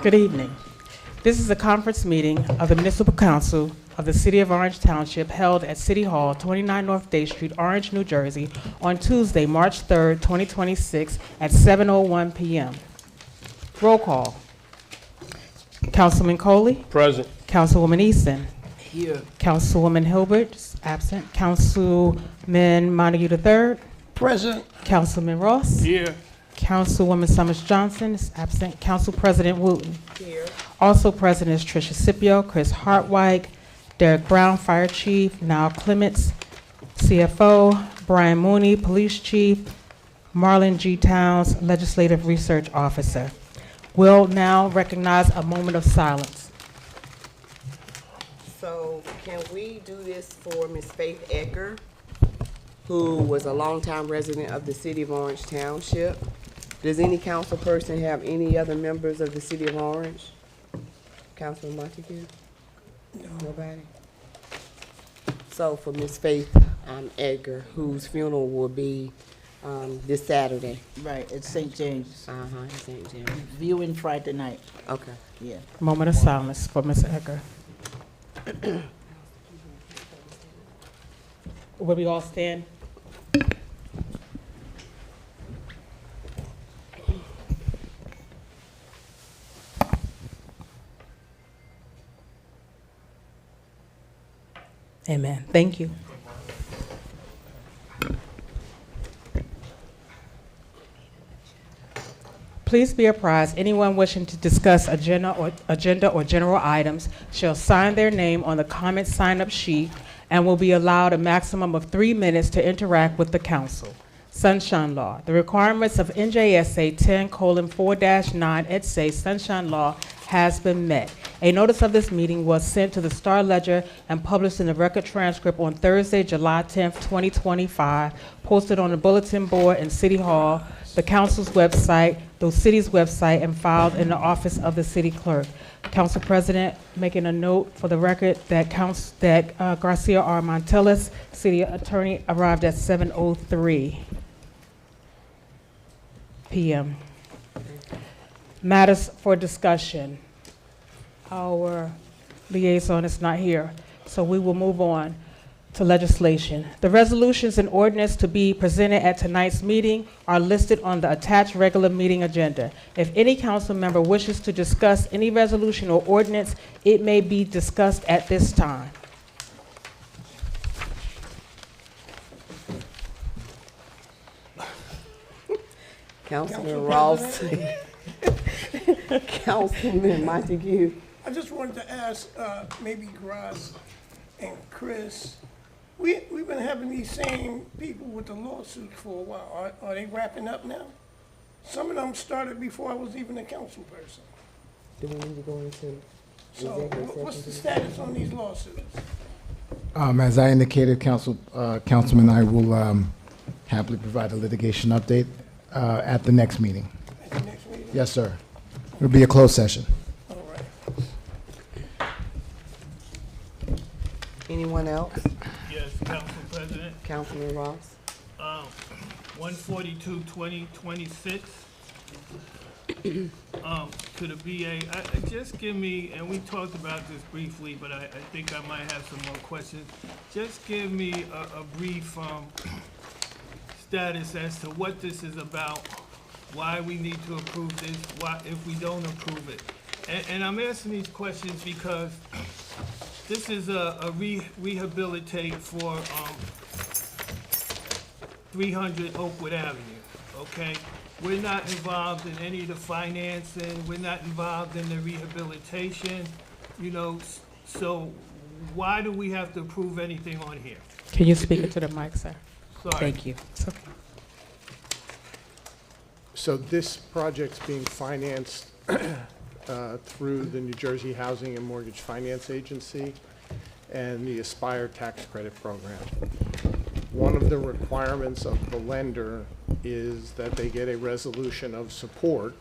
Good evening. This is a conference meeting of the Municipal Council of the City of Orange Township held at City Hall, 29 North Day Street, Orange, New Jersey, on Tuesday, March 3rd, 2026 at 7:01 p.m. Roll call. Councilman Coley? Present. Councilwoman Easton? Here. Councilwoman Hilbert? Absent. Councilman Montague III? Present. Councilman Ross? Here. Councilwoman Summers Johnson is absent. Council President Wooten. Here. Also present is Tricia Scipio, Chris Hartwig, Derek Brown, Fire Chief, Niall Clements, CFO, Brian Mooney, Police Chief, Marlon G. Towns, Legislative Research Officer. We'll now recognize a moment of silence. So can we do this for Ms. Faith Edgar, who was a longtime resident of the City of Orange Township? Does any council person have any other members of the City of Orange? Councilman Montague? No. Nobody? So for Ms. Faith Edgar, whose funeral will be this Saturday. Right, it's St. James. St. James. Viewing Friday night. Okay. Yeah. Moment of silence for Ms. Edgar. Will we all stand? Amen. Thank you. Please be apprised, anyone wishing to discuss agenda or general items shall sign their name on the comment sign-up sheet and will be allowed a maximum of 3 minutes to interact with the council. Sunshine Law. The requirements of NJSA 10:4-9 et se. Sunshine Law has been met. A notice of this meeting was sent to the Star Ledger and published in the record transcript on Thursday, July 10th, 2025, posted on the bulletin board in City Hall, the council's website, the city's website, and filed in the office of the city clerk. Council President making a note for the record that Garcia R. Montelis, city attorney, arrived at 7:03 p.m. Matters for discussion. Our liaison is not here, so we will move on to legislation. The resolutions and ordinance to be presented at tonight's meeting are listed on the attached regular meeting agenda. If any council member wishes to discuss any resolution or ordinance, it may be discussed at this time. Councilman Ross. Councilman Montague. I just wanted to ask, maybe Grass and Chris, we've been having these same people with the lawsuits for a while. Are they wrapping up now? Some of them started before I was even a council person. Do we need to go into So executive what's the session? status on these lawsuits? As I indicated, Councilman, I will happily provide a litigation update at the next meeting. At the next meeting? Yes, sir. It'll be a closed session. All right. Anyone else? Yes, Council President. Councilman Ross? 142-2026. To the BA, just give me, and we talked about this briefly, but I think I might have some more questions. Just give me a brief status as to what this is about, why we need to approve this, why if we don't approve it. And I'm asking these questions because this is a rehabilitate for 300 Oakwood Avenue, okay? We're not involved in any of the financing, we're not involved in the rehabilitation, you know, so why do we have to approve anything on here? Can you speak into the mic, sir? Sorry. Thank you. It's okay. So this project's being financed through the New Jersey Housing and Mortgage Finance Agency and the Aspire Tax Credit Program. One of the requirements of the lender is that they get a resolution of support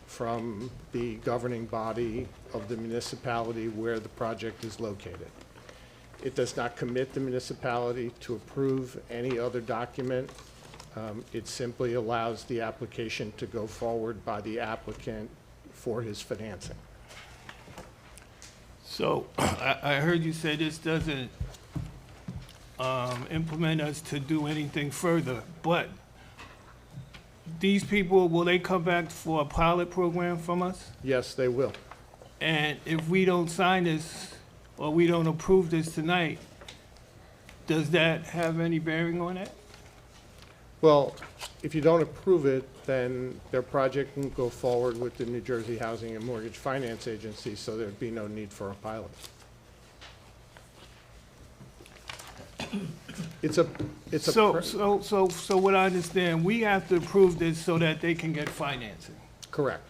from the governing body of the municipality where the project is located. It does not commit the municipality to approve any other document. It simply allows the application to go forward by the applicant for his financing. So, I heard you say this doesn't implement us to do anything further, but these people, will they come back for a pilot program from us? Yes, they will. And if we don't sign this, or we don't approve this tonight, does that have any bearing on it? Well, if you don't approve it, then their project won't go forward with the New Jersey Housing and Mortgage Finance Agency, so there'd be no need for a pilot. It's a So what I understand, we have to approve this so that they can get financing. correct.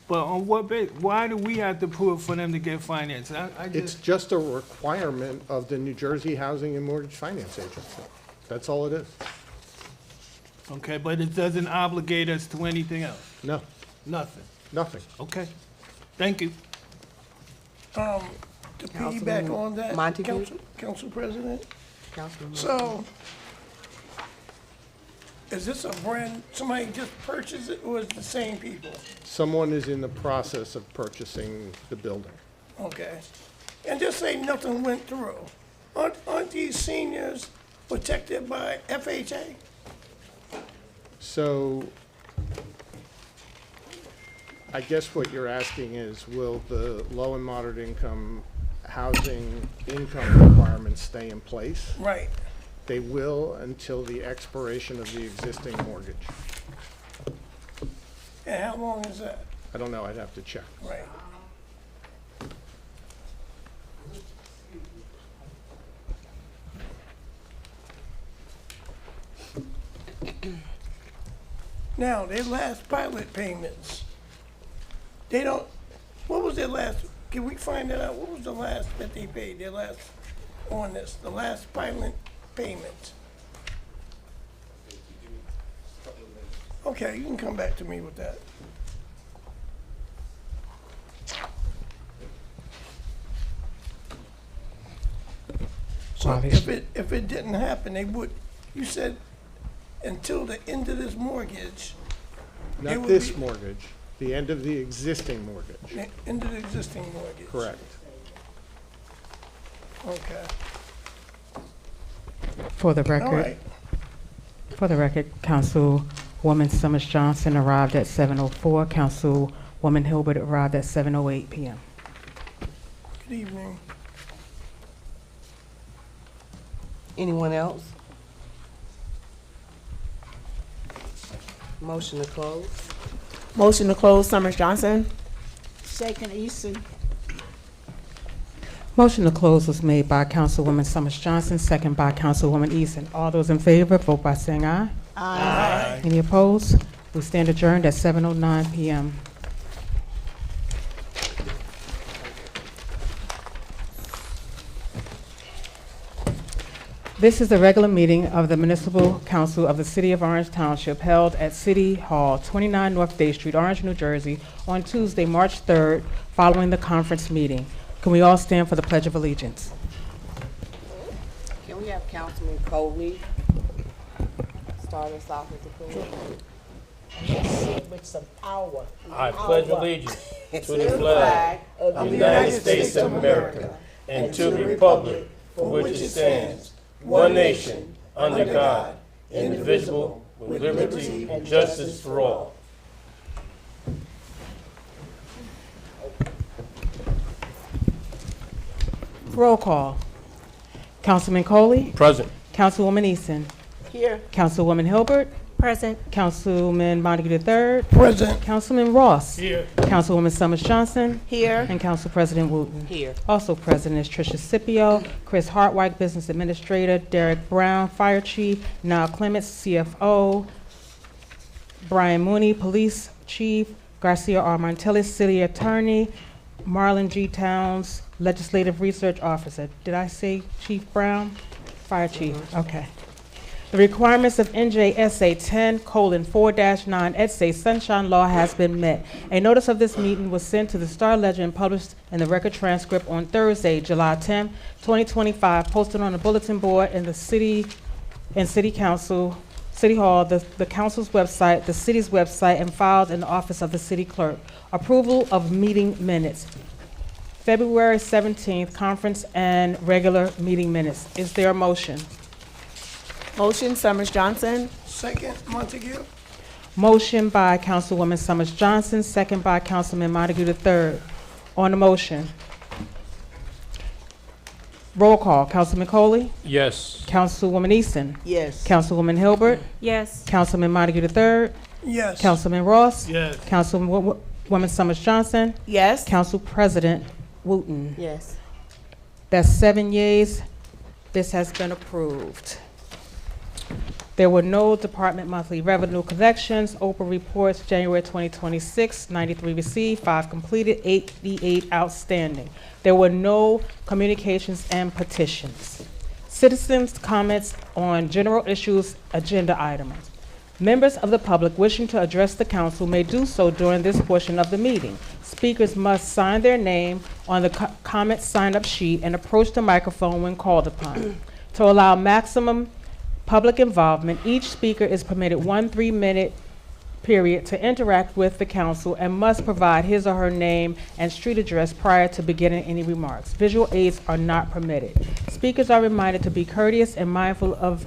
But on what base, why do we have to approve for them to get financing? I It's just, just a requirement of the New Jersey Housing and Mortgage Finance Agency. That's all it is. okay, but it doesn't obligate us to anything else, No, nothing. nothing. Okay, thank you. To piggyback on that, Montague? Council President, Councilman so is this a brand, somebody just purchased it, or is it the same people? Someone is in the process of purchasing the building. Okay. And just say nothing went through. Aren't these seniors protected by FHA? So I guess what you're asking is, will the low and moderate income housing income requirements stay in place? Right. They will until the expiration of the existing mortgage. And how long is that? I don't know, I'd have to check. Right. Now, their last pilot payments, they don't, what was their last, can we find that out? What was the last that they paid, their last, on this, the last pilot payment? Okay, you can come back to me with that. So Bobby. if it didn't happen, they would, you said until the end of this mortgage, They Not would this be- mortgage, the end of the existing mortgage. the end of the existing mortgage. Correct. Okay, For the all record, right. for the record, Councilwoman Summers Johnson arrived at 7:04. Councilwoman Hilbert arrived at 7:08 p.m. Good evening. Anyone else? Motion to close. Motion to close, Summers Johnson. Second, Easton. Motion to close was made by Councilwoman Summers Johnson, second by Councilwoman Easton. All those in favor, vote by saying aye. Aye. Any opposed? We stand adjourned at 7:09 p.m. This is the regular meeting of the Municipal Council of the City of Orange Township held at City Hall, 29 North Day Street, Orange, New Jersey, on Tuesday, March 3rd, following the conference meeting. Can we all stand for the Pledge of Allegiance? Can we have Councilman Coley start us off with the pledge? With some power. I pledge allegiance to the flag of the United States of America and to the republic for which it stands, one nation, under God, indivisible, with liberty and justice for all. Roll call. Councilman Coley, Present. Councilwoman Easton, Here. Councilwoman Hilbert, Present. Councilman Montague III, Present. Councilman Ross, Here. Councilwoman Summers Johnson, Here. and Council President Wooten. Here. Also present is Tricia Scipio, Chris Hartwig, Business Administrator, Derek Brown, Fire Chief, Niall Clements, CFO, Brian Mooney, Police Chief, Garcia R. Montellis, City Attorney, Marlon G. Towns, Legislative Research Officer. Did I say Chief Brown? Fire Chief, okay. The requirements of NJSA 10:4-9 EDSA Sunshine Law has been met. A notice of this meeting was sent to the Star Ledger and published in the record transcript on Thursday, July 10, 2025, posted on the bulletin board in the City Council City Hall, the council's website, the city's website, and filed in the office of the city clerk. Approval of meeting minutes. February 17th, conference and regular meeting minutes. Is there a motion? Motion, Summers Johnson. Second, Montague. Motion by Councilwoman Summers Johnson, second by Councilman Montague III. On the motion. Roll call. Councilman Coley? Yes. Councilwoman Easton? Yes. Councilwoman Hilbert? Yes. Councilman Montague III? Yes. Councilman Ross? Yes. Councilwoman Summers Johnson? Yes. Council President Wooten? Yes. That's 7 yeas. This has been approved. There were no department monthly revenue collections. Open reports, January 2026, 93 received, 5 completed, 88 outstanding. There were no communications and petitions. Citizens' comments on general issues, agenda items. Members of the public wishing to address the council may do so during this portion of the meeting. Speakers must sign their name on the comment sign-up sheet and approach the microphone when called upon. To allow maximum public involvement, each speaker is permitted 1 3-minute period to interact with the council and must provide his or her name and street address prior to beginning any remarks. Visual aids are not permitted. Speakers are reminded to be courteous and mindful of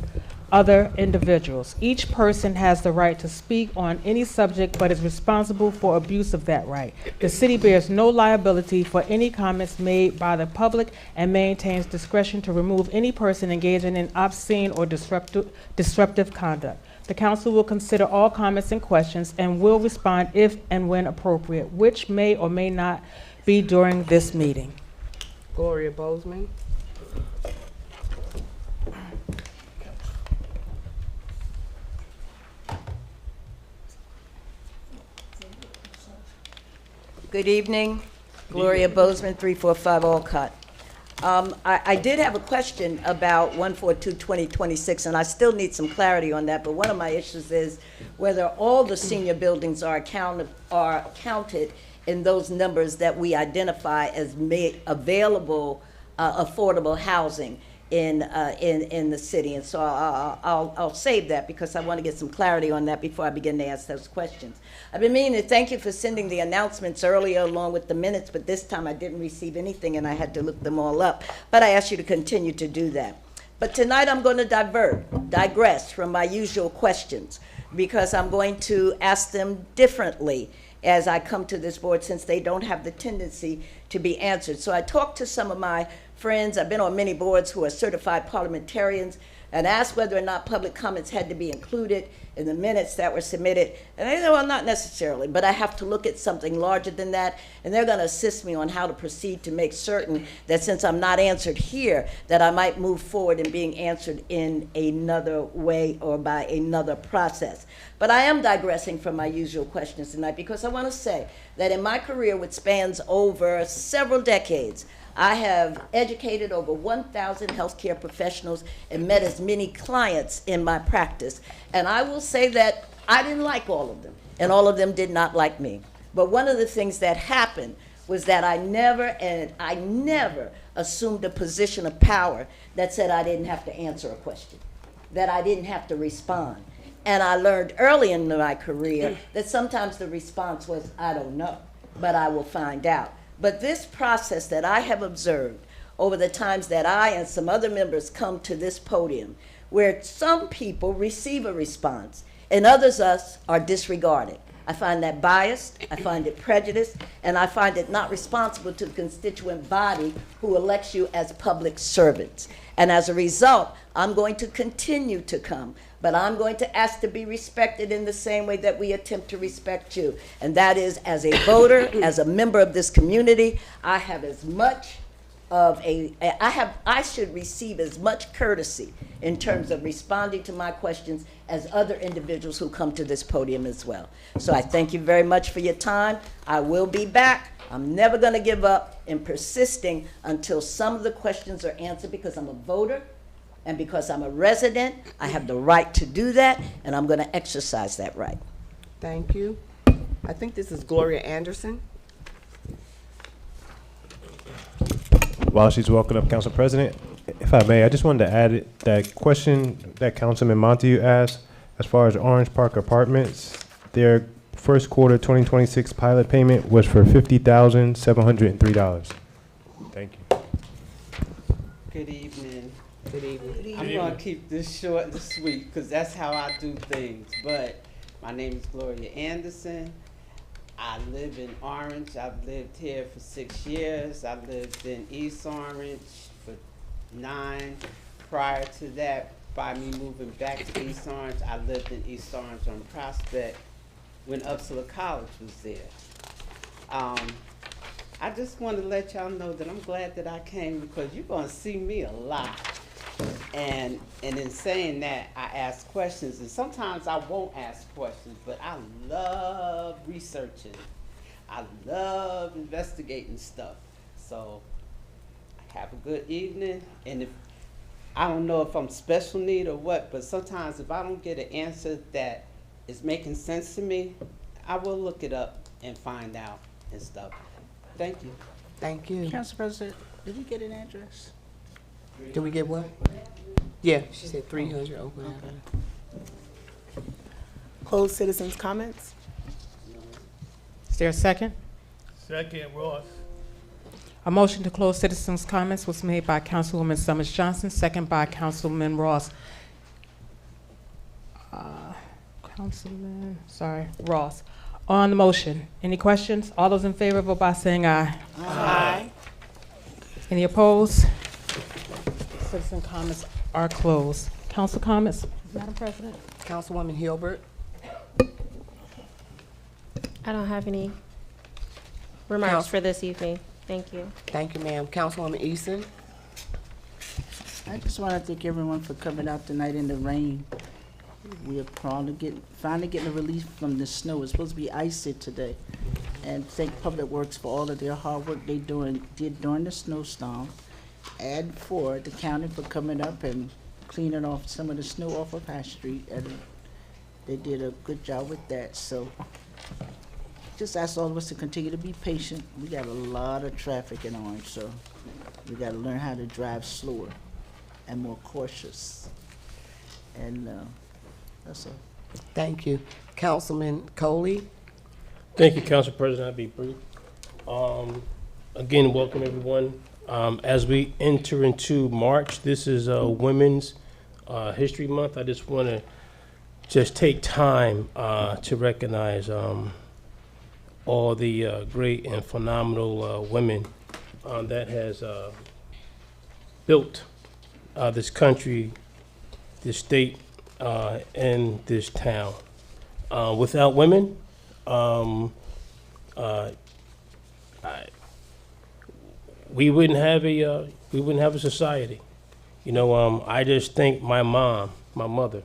other individuals. Each person has the right to speak on any subject but is responsible for abuse of that right. The city bears no liability for any comments made by the public and maintains discretion to remove any person engaging in obscene or disruptive conduct. The council will consider all comments and questions and will respond if and when appropriate, which may or may not be during this meeting. Gloria Bozeman. Good evening. Gloria Bozeman, 345 Alcott. I did have a question about 142-2026, and I still need some clarity on that, but one of my issues is whether all the senior buildings are counted in those numbers that we identify as available affordable housing in the city. And so I'll save that because I want to get some clarity on that before I begin to ask those questions. I've been meaning to thank you for sending the announcements earlier along with the minutes, but this time I didn't receive anything and I had to look them all up. But I ask you to continue to do that. But tonight I'm going to digress from my usual questions because I'm going to ask them differently as I come to this board since they don't have the tendency to be answered. So I talked to some of my friends, I've been on many boards who are certified parliamentarians, and asked whether or not public comments had to be included in the minutes that were submitted. And they said, well, not necessarily, but I have to look at something larger than that, and they're gonna assist me on how to proceed to make certain that since I'm not answered here, that I might move forward in being answered in another way or by another process. But I am digressing from my usual questions tonight because I wanna say that in my career, which spans over several decades, I have educated over 1,000 healthcare professionals and met as many clients in my practice. And I will say that I didn't like all of them, and all of them did not like me. But one of the things that happened was that I never assumed a position of power that said I didn't have to answer a question, that I didn't have to respond. And I learned early in my career that sometimes the response was, I don't know, but I will find out. But this process that I have observed over the times that I and some other members come to this podium, where some people receive a response and others are disregarded. I find that biased, I find it prejudiced, and I find it not responsible to the constituent body who elects you as public servants. And as a result, I'm going to continue to come, but I'm going to ask to be respected in the same way that we attempt to respect you. And that is, as a voter, as a member of this community, I have as much of I should receive as much courtesy in terms of responding to my questions as other individuals who come to this podium as well. So I thank you very much for your time. I will be back. I'm never going to give up in persisting until some of the questions are answered because I'm a voter and because I'm a resident. I have the right to do that, and I'm going to exercise that right. Thank you. I think this is Gloria Anderson. While she's walking up, Council President, if I may, I just wanted to add that question that Councilman Montague asked as far as Orange Park Apartments, their first quarter 2026 pilot payment was for $50,703. Thank you. Good evening. Good evening. I'm gonna keep this short and sweet, because that's how I do things. But my name is Gloria Anderson. I live in Orange. I've lived here for 6 years. I lived in East Orange for 9. Prior to that, by me moving back to East Orange, I lived in East Orange on Prospect when Upsala College was there. I just want to let y'all know that I'm glad that I came, because you're gonna see me a lot. And in saying that, I ask questions, and sometimes I won't ask questions, but I love researching. I love investigating stuff. So have a good evening, and if I don't know if I'm special need or what, but sometimes if I don't get an answer that is making sense to me, I will look it up and find out and stuff. Thank you. Thank you. Council President, did we get an address? Did we get what? Yeah, she said 300 Oakwood Avenue. Closed citizens' comments. Is there a second? Second, Ross. A motion to close citizens' comments was made by Councilwoman Summers Johnson, second by Councilman Ross. Ross. On the motion, any questions? All those in favor, vote by saying aye. Aye. Any opposed? Citizen comments are closed. Council comments, Madam President? Councilwoman Hilbert. I don't have any remarks for this evening. Thank you. Thank you, ma'am. Councilwoman Easton. I just want to thank everyone for coming out tonight in the rain. We are finally getting a relief from the snow. It's supposed to be icy today. And thank Public Works for all of their hard work they did during the snowstorm. And for the county for coming up and cleaning off some of the snow off of High Street. And they did a good job with that. So just ask all of us to continue to be patient. We got a lot of traffic in Orange, so we got to learn how to drive slower and more cautious. And that's all. Thank you. Councilman Coley. Thank you, Council President. I'll be brief. Again, welcome everyone. As we enter into March, this is Women's History Month. I just want to take time to recognize all the great and phenomenal women that has built this country, this state, and this town. Without women, we wouldn't have a society. You know, I just thank my mother,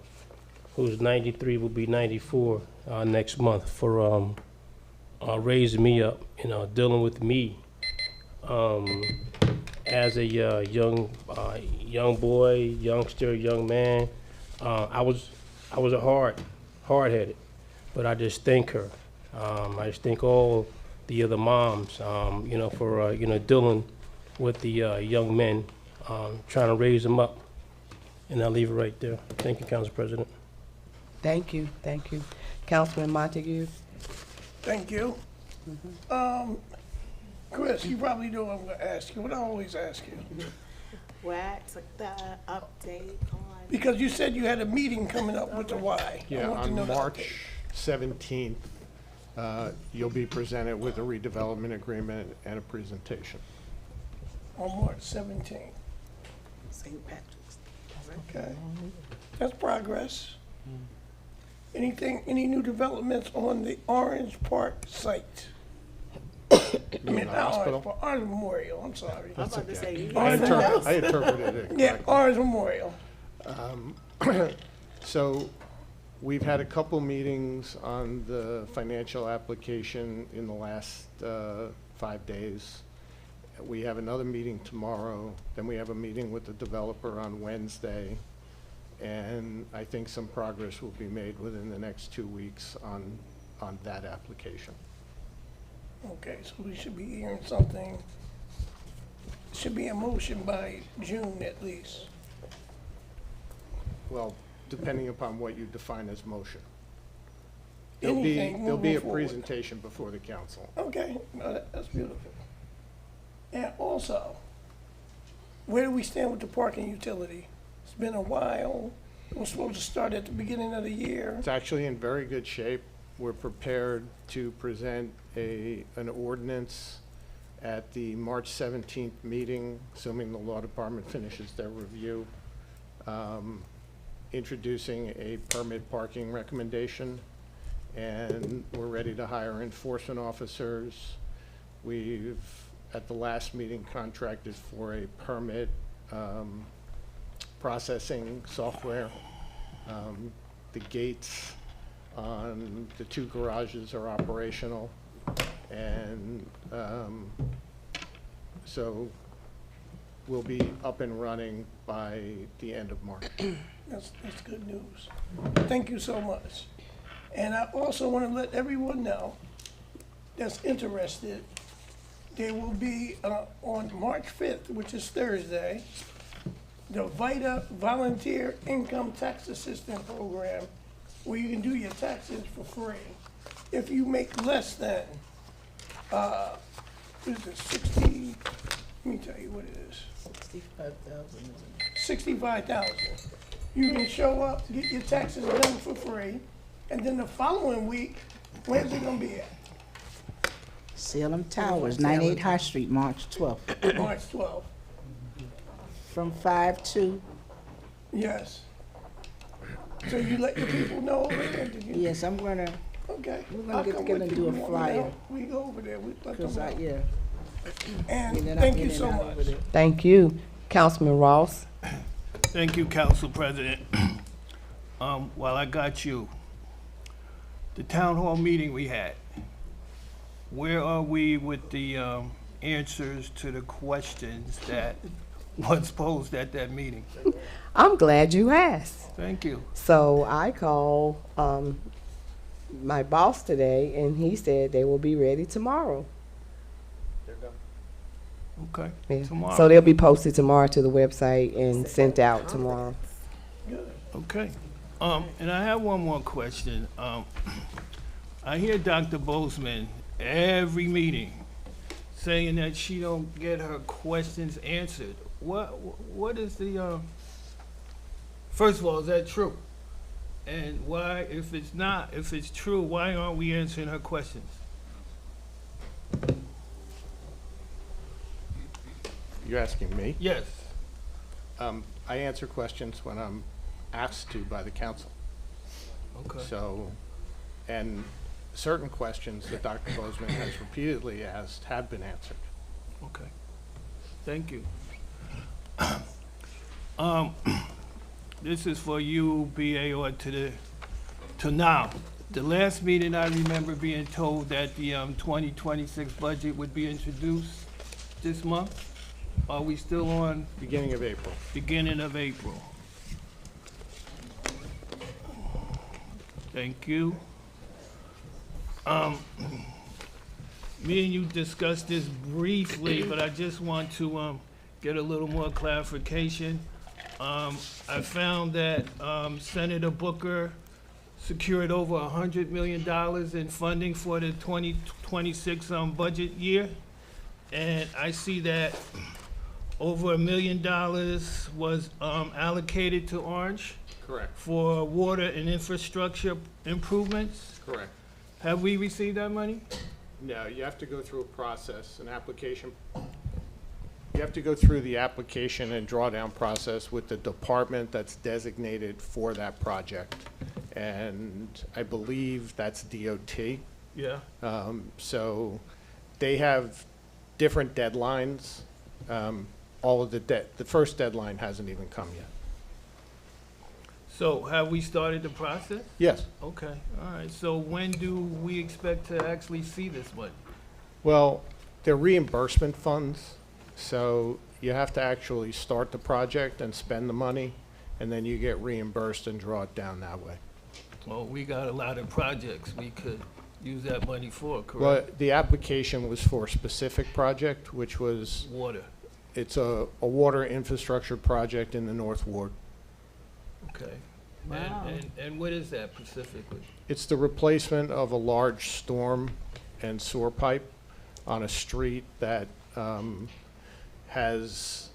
who's 93, will be 94 next month, for raising me up, you know, dealing with me as a young boy, youngster, young man. I was a hard-headed, but I just thank her. I just thank all the other moms, you know, for dealing with the young men, trying to raise them up. And I'll leave it right there. Thank you, Council President. Thank you. Thank you. Councilman Montague. Thank you. Chris, you probably know what I'm gonna ask you, what I always ask you. What's the update on? Because you said you had a meeting coming up with the Y. I Yeah, want to know on the March 17th, you'll be presented with a redevelopment agreement and a presentation. update. On March 17th. St. Patrick's. Okay. That's progress. Any new developments on the Orange Park site? You I mean mean, the not hospital? Orange Memorial, I'm sorry. That's about to say, okay. you I got something else. I interpreted it Yeah, correctly. Orange Memorial. So we've had a couple meetings on the financial application in the last 5 days. We have another meeting tomorrow, then we have a meeting with the developer on Wednesday. And I think some progress will be made within the next 2 weeks on that application. Okay, so we should be hearing something, should be in motion by June at least. Well, depending upon what you define as motion. Anything There'll be moving a forward. presentation before the council. Okay, no, that's beautiful. And also, where do we stand with the parking utility? It's been a while. It was supposed to start at the beginning of the year. It's actually in very good shape. We're prepared to present an ordinance at the March 17th meeting, assuming the law department finishes their review, introducing a permit parking recommendation, and we're ready to hire enforcement officers. We've, at the last meeting, contracted for a permit processing software. The gates on the 2 garages are operational, and so we'll be up and running by the end of March. That's good news. Thank you so much. And I also want to let everyone know that's interested, there will be on March 5th, which is Thursday, the VITA Volunteer Income Tax Assistance Program, where you can do your taxes for free. If you make less than, what is it, 60, let me tell you what it is. 65,000. You can show up, get your taxes done for free, and then the following week, where's it gonna be at? Salem Towers, 98 High Street, March 12th, March 12th. from 5 to, Yes. So you let your people know over there, did you? yes, I'm gonna, Okay. We're gonna I'll get come together with and you. do a You want me to flyer. help? We go over there, we let them cause I, know. yeah. And then thank I'm you in so and out much. over there. Thank you. Councilman Ross? Thank you, Council President. While I got you, the town hall meeting we had, where are we with the answers to the questions that was posed at that meeting? I'm glad you asked. Thank you. So I called my boss today, and he said they will be ready tomorrow. Okay, Yeah. tomorrow. So they'll be posted tomorrow to the website and sent out tomorrow. Okay. And I have one more question. I hear Dr. Bozeman every saying that she don't get her questions answered. What is the, first of all, is that true? And why, if it's true, why aren't we answering her questions? You asking me? Yes. I answer questions when I'm asked to by the council. Okay. So, and certain questions that Dr. Bozeman has repeatedly asked have been answered. Okay. Thank you. This is for you, BA, or to now. The last meeting, I remember being told that the 2026 budget would be introduced this month. Are we still on Beginning of April. beginning of April? Thank you. Me and you discussed this briefly, but I just want to get a little more clarification. I found that Senator Booker secured over $100 million in funding for the 2026 budget year. And I see that over $1 million was allocated to Orange Correct. for water and infrastructure improvements. Correct. Have we received that money? No, you have to go through a process, an application. You have to go through the application and drawdown process with the department that's designated for that project. And I believe that's DOT. Yeah. So they have different deadlines. All of the first deadline hasn't even come yet. So have we started the process? Yes. Okay, all right. So when do we expect to actually see this money? Well, they're reimbursement funds, so you have to actually start the project and spend the money, and then you get reimbursed and draw it down that way. Well, we got a lot of projects we could use that money for, correct? Well, the application was for a specific project, which was, Water, it's a water infrastructure project in the North Ward. okay. Wow. And what is that specifically? It's the replacement of a large storm and sewer pipe on a street that has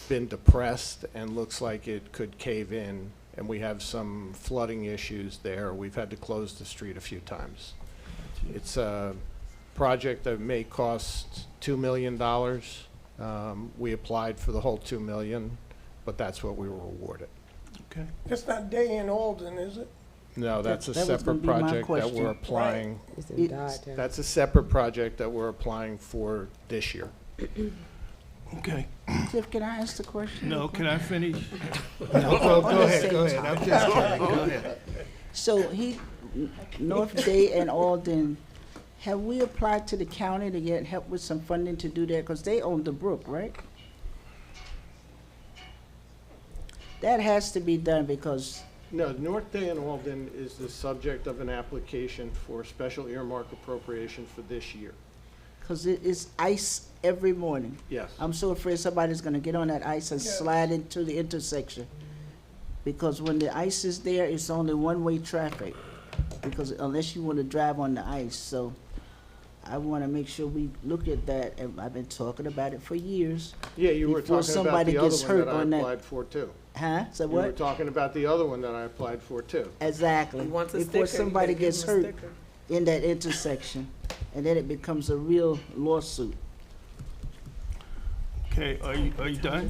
been depressed and looks like it could cave in, and we have some flooding issues there. We've had to close the street a few times. It's a project that may cost $2 million. We applied for the whole $2 million, but that's what we were awarded. Okay. It's not Day in Alden, is it? No, that's a That was gonna separate be my project that question. we're applying. It's in Dodgetown. That's a separate project that we're applying for this year. Okay. Tiff, can I ask the question? No, can I finish? No, go ahead, go ahead. I'm just kidding. Go ahead. So North Day and Alden, have we applied to the county to get help with some funding to do that? Because they own the brook, right? That has to be done because, No, North Day and Alden is the subject of an application for special earmark appropriation for this year. because it is ice every morning. Yes. I'm so afraid somebody's gonna get on that ice and slide into the intersection. Because when the ice is there, it's only one-way traffic. Because unless you wanna drive on the ice, so I wanna make sure we look at that, and I've been talking about it for years. Yeah, you were Before talking about somebody the other gets one hurt that I on that. applied for too. Huh? So You were what? talking about the other one that I applied for too. Exactly. Before somebody gets hurt in that intersection, and then it becomes a real lawsuit. Okay, are you done?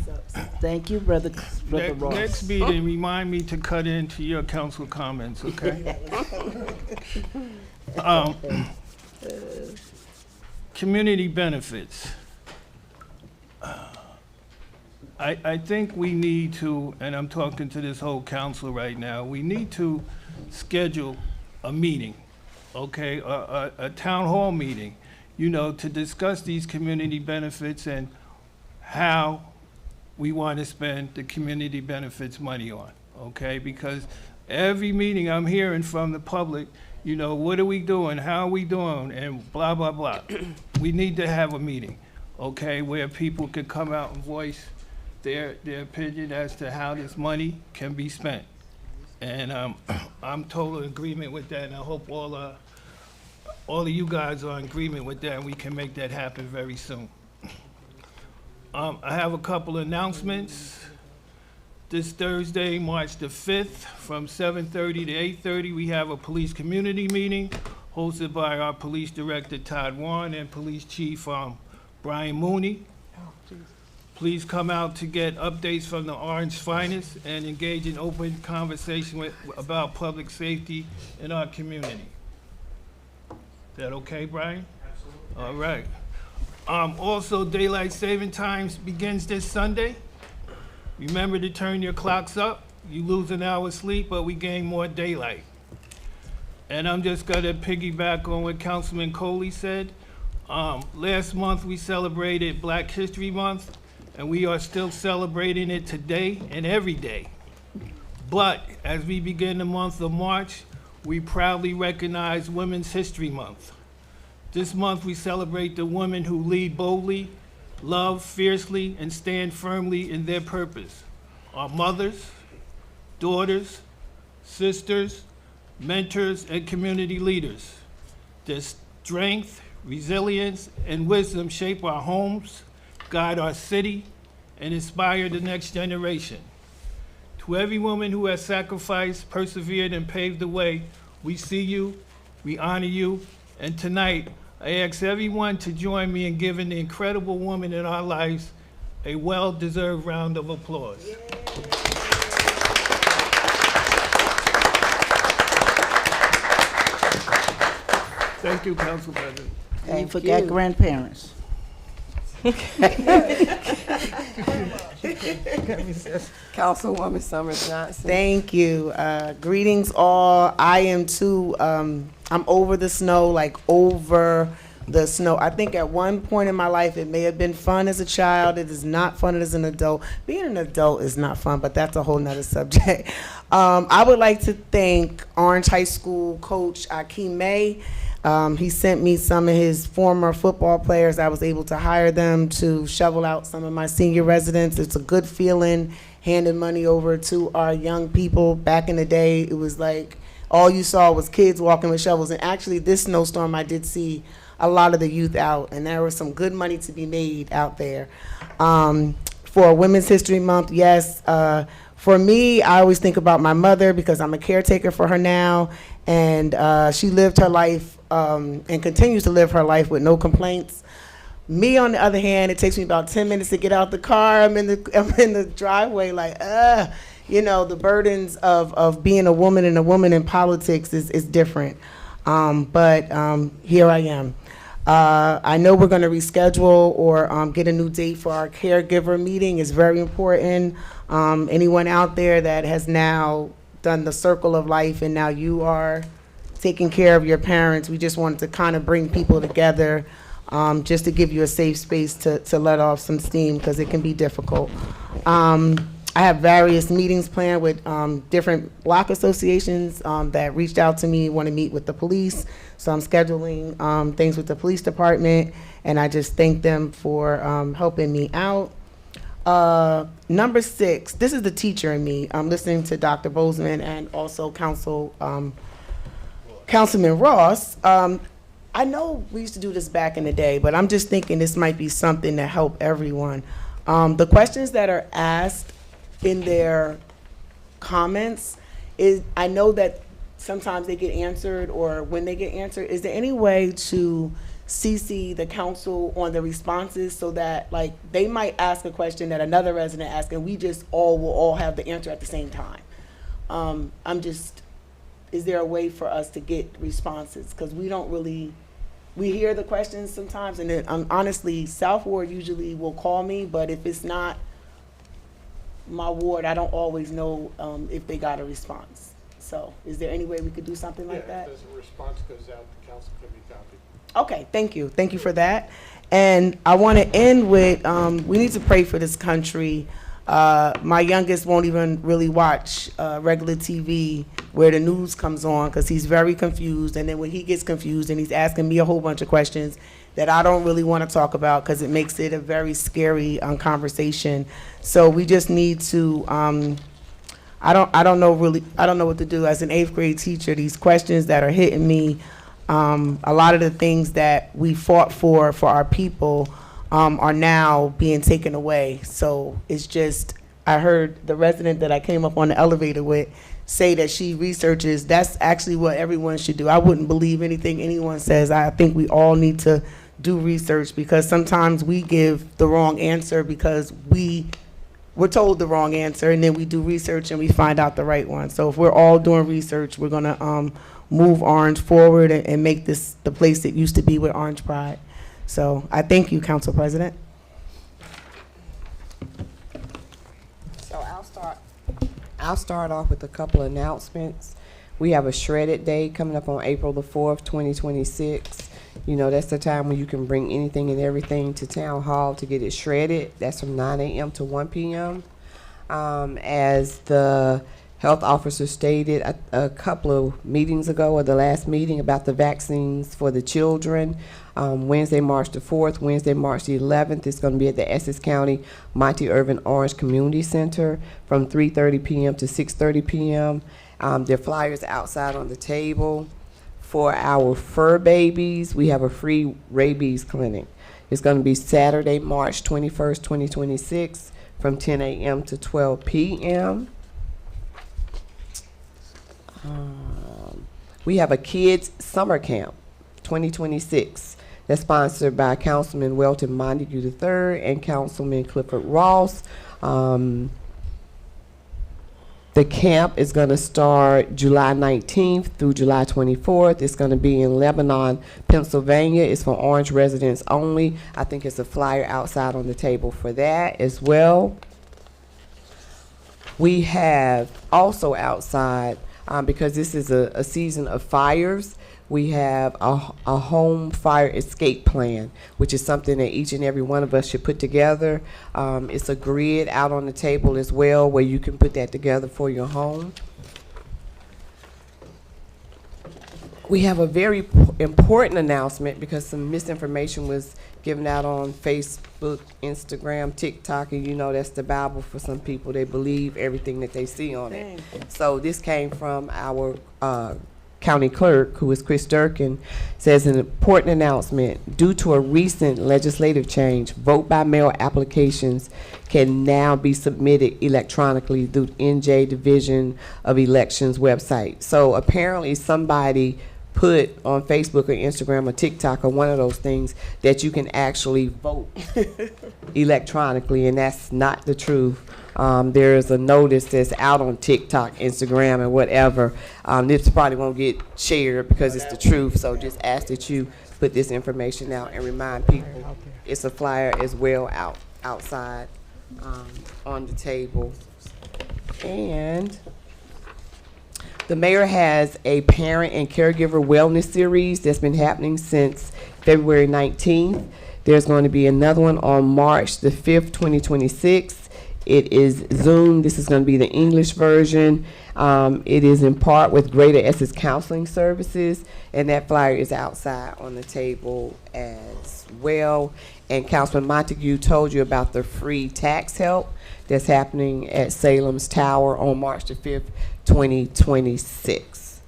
Thank you, Brother Ross. Next meeting, remind me to cut into your council comments, okay? Community benefits. I think we need to, and I'm talking to this whole council right now, we need to schedule a meeting, okay? A town hall meeting, you know, to discuss these community benefits and how we want to spend the community benefits money on, okay? Because every meeting I'm hearing from the public, you know, what are we doing, how are we doing, and blah, blah, blah. We need to have a meeting, okay, where people can come out and voice their opinion as to how this money can be spent. And I'm total agreement with that, and I hope all of you guys are in agreement with that, and we can make that happen very soon. I have a couple announcements. This Thursday, March the 5th, from 7:30 to 8:30, we have a police community meeting hosted by our police director, Todd Warren, and police chief, Brian Mooney. Please come out to get updates from the Orange Finest and engage in open conversation about public safety in our community. Is that okay, Brian? Absolutely. All right. Also, daylight saving times begins this Sunday. Remember to turn your clocks up. You lose an hour's sleep, but we gain more daylight. And I'm just gonna piggyback on what Councilman Coley said. Last month, we celebrated Black History Month, and we are still celebrating it today and every day. But as we begin the month of March, we proudly recognize Women's History Month. This month, we celebrate the women who lead boldly, love fiercely, and stand firmly in their purpose. Our mothers, daughters, sisters, mentors, and community leaders. Their strength, resilience, and wisdom shape our homes, guide our city, and inspire the next generation. To every woman who has sacrificed, persevered, and paved the way, we see you, we honor you, and tonight, I ask everyone to join me in giving the incredible woman in our lives a well-deserved round of applause. Thank you, Council President. And you forgot grandparents. Councilwoman Summers Johnson. Thank you. Greetings all. I am too, I'm over the snow, like over the snow. I think at one point in my life, it may have been fun as a child. It is not fun as an adult. Being an adult is not fun, but that's a whole nother subject. I would like to thank Orange High School coach Akeem May. He sent me some of his former football players. I was able to hire them to shovel out some of my senior residents. It's a good feeling, handing money over to our young people. Back in the day, it was like all you saw was kids walking with shovels. And actually, this snowstorm, I did see a lot of the youth out, and there was some good money to be made out there. For Women's History Month, yes. For me, I always think about my mother because I'm a caretaker for her now, and she lived her life and continues to live her life with no complaints. Me, on the other hand, it takes me about 10 minutes to get out the car. I'm in the driveway like, you know, the burdens of being a woman and a woman in politics is different. But here I am. I know we're going to reschedule or get a new date for our caregiver meeting. It's very important. Anyone out there that has now done the circle of life and now you are taking care of your parents, we just wanted to kind of bring people together just to give you a safe space to let off some steam because it can be difficult. I have various meetings planned with different block associations that reached out to me, want to meet with the police. So I'm scheduling things with the police department, and I just thank them for helping me out. Number 6, this is the teacher in me. I'm listening to Dr. Bozeman and also Councilman Ross. I know we used to do this back in the day, but I'm just thinking this might be something to help everyone. The questions that are asked in their comments I know that sometimes they get answered, or when they get answered, is there any way to CC the council on the responses so that, like, they might ask a question that another resident asked and we just will all have the answer at the same time? Is there a way for us to get responses? Because we hear the questions sometimes, and then honestly, South Ward usually will call me, but if it's not my ward, I don't always know if they got a response. So is there any way we could do something like that? As a response goes out, the council can be copied. Okay, thank you. Thank you for that. And I want to end with, we need to pray for this country. My youngest won't even really watch regular TV where the news comes on because he's very confused. And then when he gets confused and he's asking me a whole bunch of questions that I don't really want to talk about because it makes it a very scary conversation. So we just need to, I don't know what to do as an 8th grade teacher. These questions that are hitting me, a lot of the things that we fought for our people are now being taken away. So it's just, I heard the resident that I came up on the elevator with say that she researches. That's actually what everyone should do. I wouldn't believe anything anyone says. I think we all need to do research because sometimes we give the wrong answer because we're told the wrong answer, and then we do research and we find out the right one. So if we're all doing research, we're going to move Orange forward and make this the place it used to be with Orange Pride. So I thank you, Council President. So I'll start off with a couple of announcements. We have a Shredded Day coming up on April the 4th, 2026. You know, that's the time when you can bring anything and everything to Town Hall to get it shredded. That's from 9 a.m. to 1 p.m. As the health officer stated a couple of meetings ago, or the last meeting, about the vaccines for the children. Wednesday, March the 4th, Wednesday, March the 11th, it's going to be at the Essex County Monty Irvin Orange Community Center from 3:30 p.m. to 6:30 p.m. There are flyers outside on the table. For our fur babies, we have a free rabies clinic. It's going to be Saturday, March 21st, 2026, from 10 a.m. to 12 p.m. We have a kids summer camp 2026 that's sponsored by Councilman Welton Montague III and Councilman Clifford Ross. The camp is going to start July 19th through July 24th. It's going to be in Lebanon, Pennsylvania. It's for Orange residents only. I think it's a flyer outside on the table for that as well. We have also outside, because this is a season of fires, we have a home fire escape plan, which is something that each and every one of us should put together. It's a grid out on the table as well where you can put that together for your home. we have a very important announcement because some misinformation was given out on Facebook, Instagram, TikTok, and you know that's the Bible for some people. They believe everything that they see on it. So this came from our county clerk, who is Chris Durkin, says an important announcement. Due to a recent legislative change, vote by mail applications can now be submitted electronically through NJ Division of Elections website. So apparently somebody put on Facebook or Instagram or TikTok or one of those things that you can actually vote electronically, and that's not the truth. There is a notice that's out on TikTok, Instagram, and whatever. This probably won't get shared because it's the truth, so just ask that you put this information out and remind people. It's a flyer as well outside on the table. And the mayor has a parent and caregiver wellness series that's been happening since February 19th. There's going to be another one on March the 5th, 2026. It is Zoom. This is going to be the English version. It is in part with Greater Essex Counseling Services, and that flyer is outside on the table as well. And Councilman Montague told you about the free tax help that's happening at Salem's Tower on March the 5th, 2026.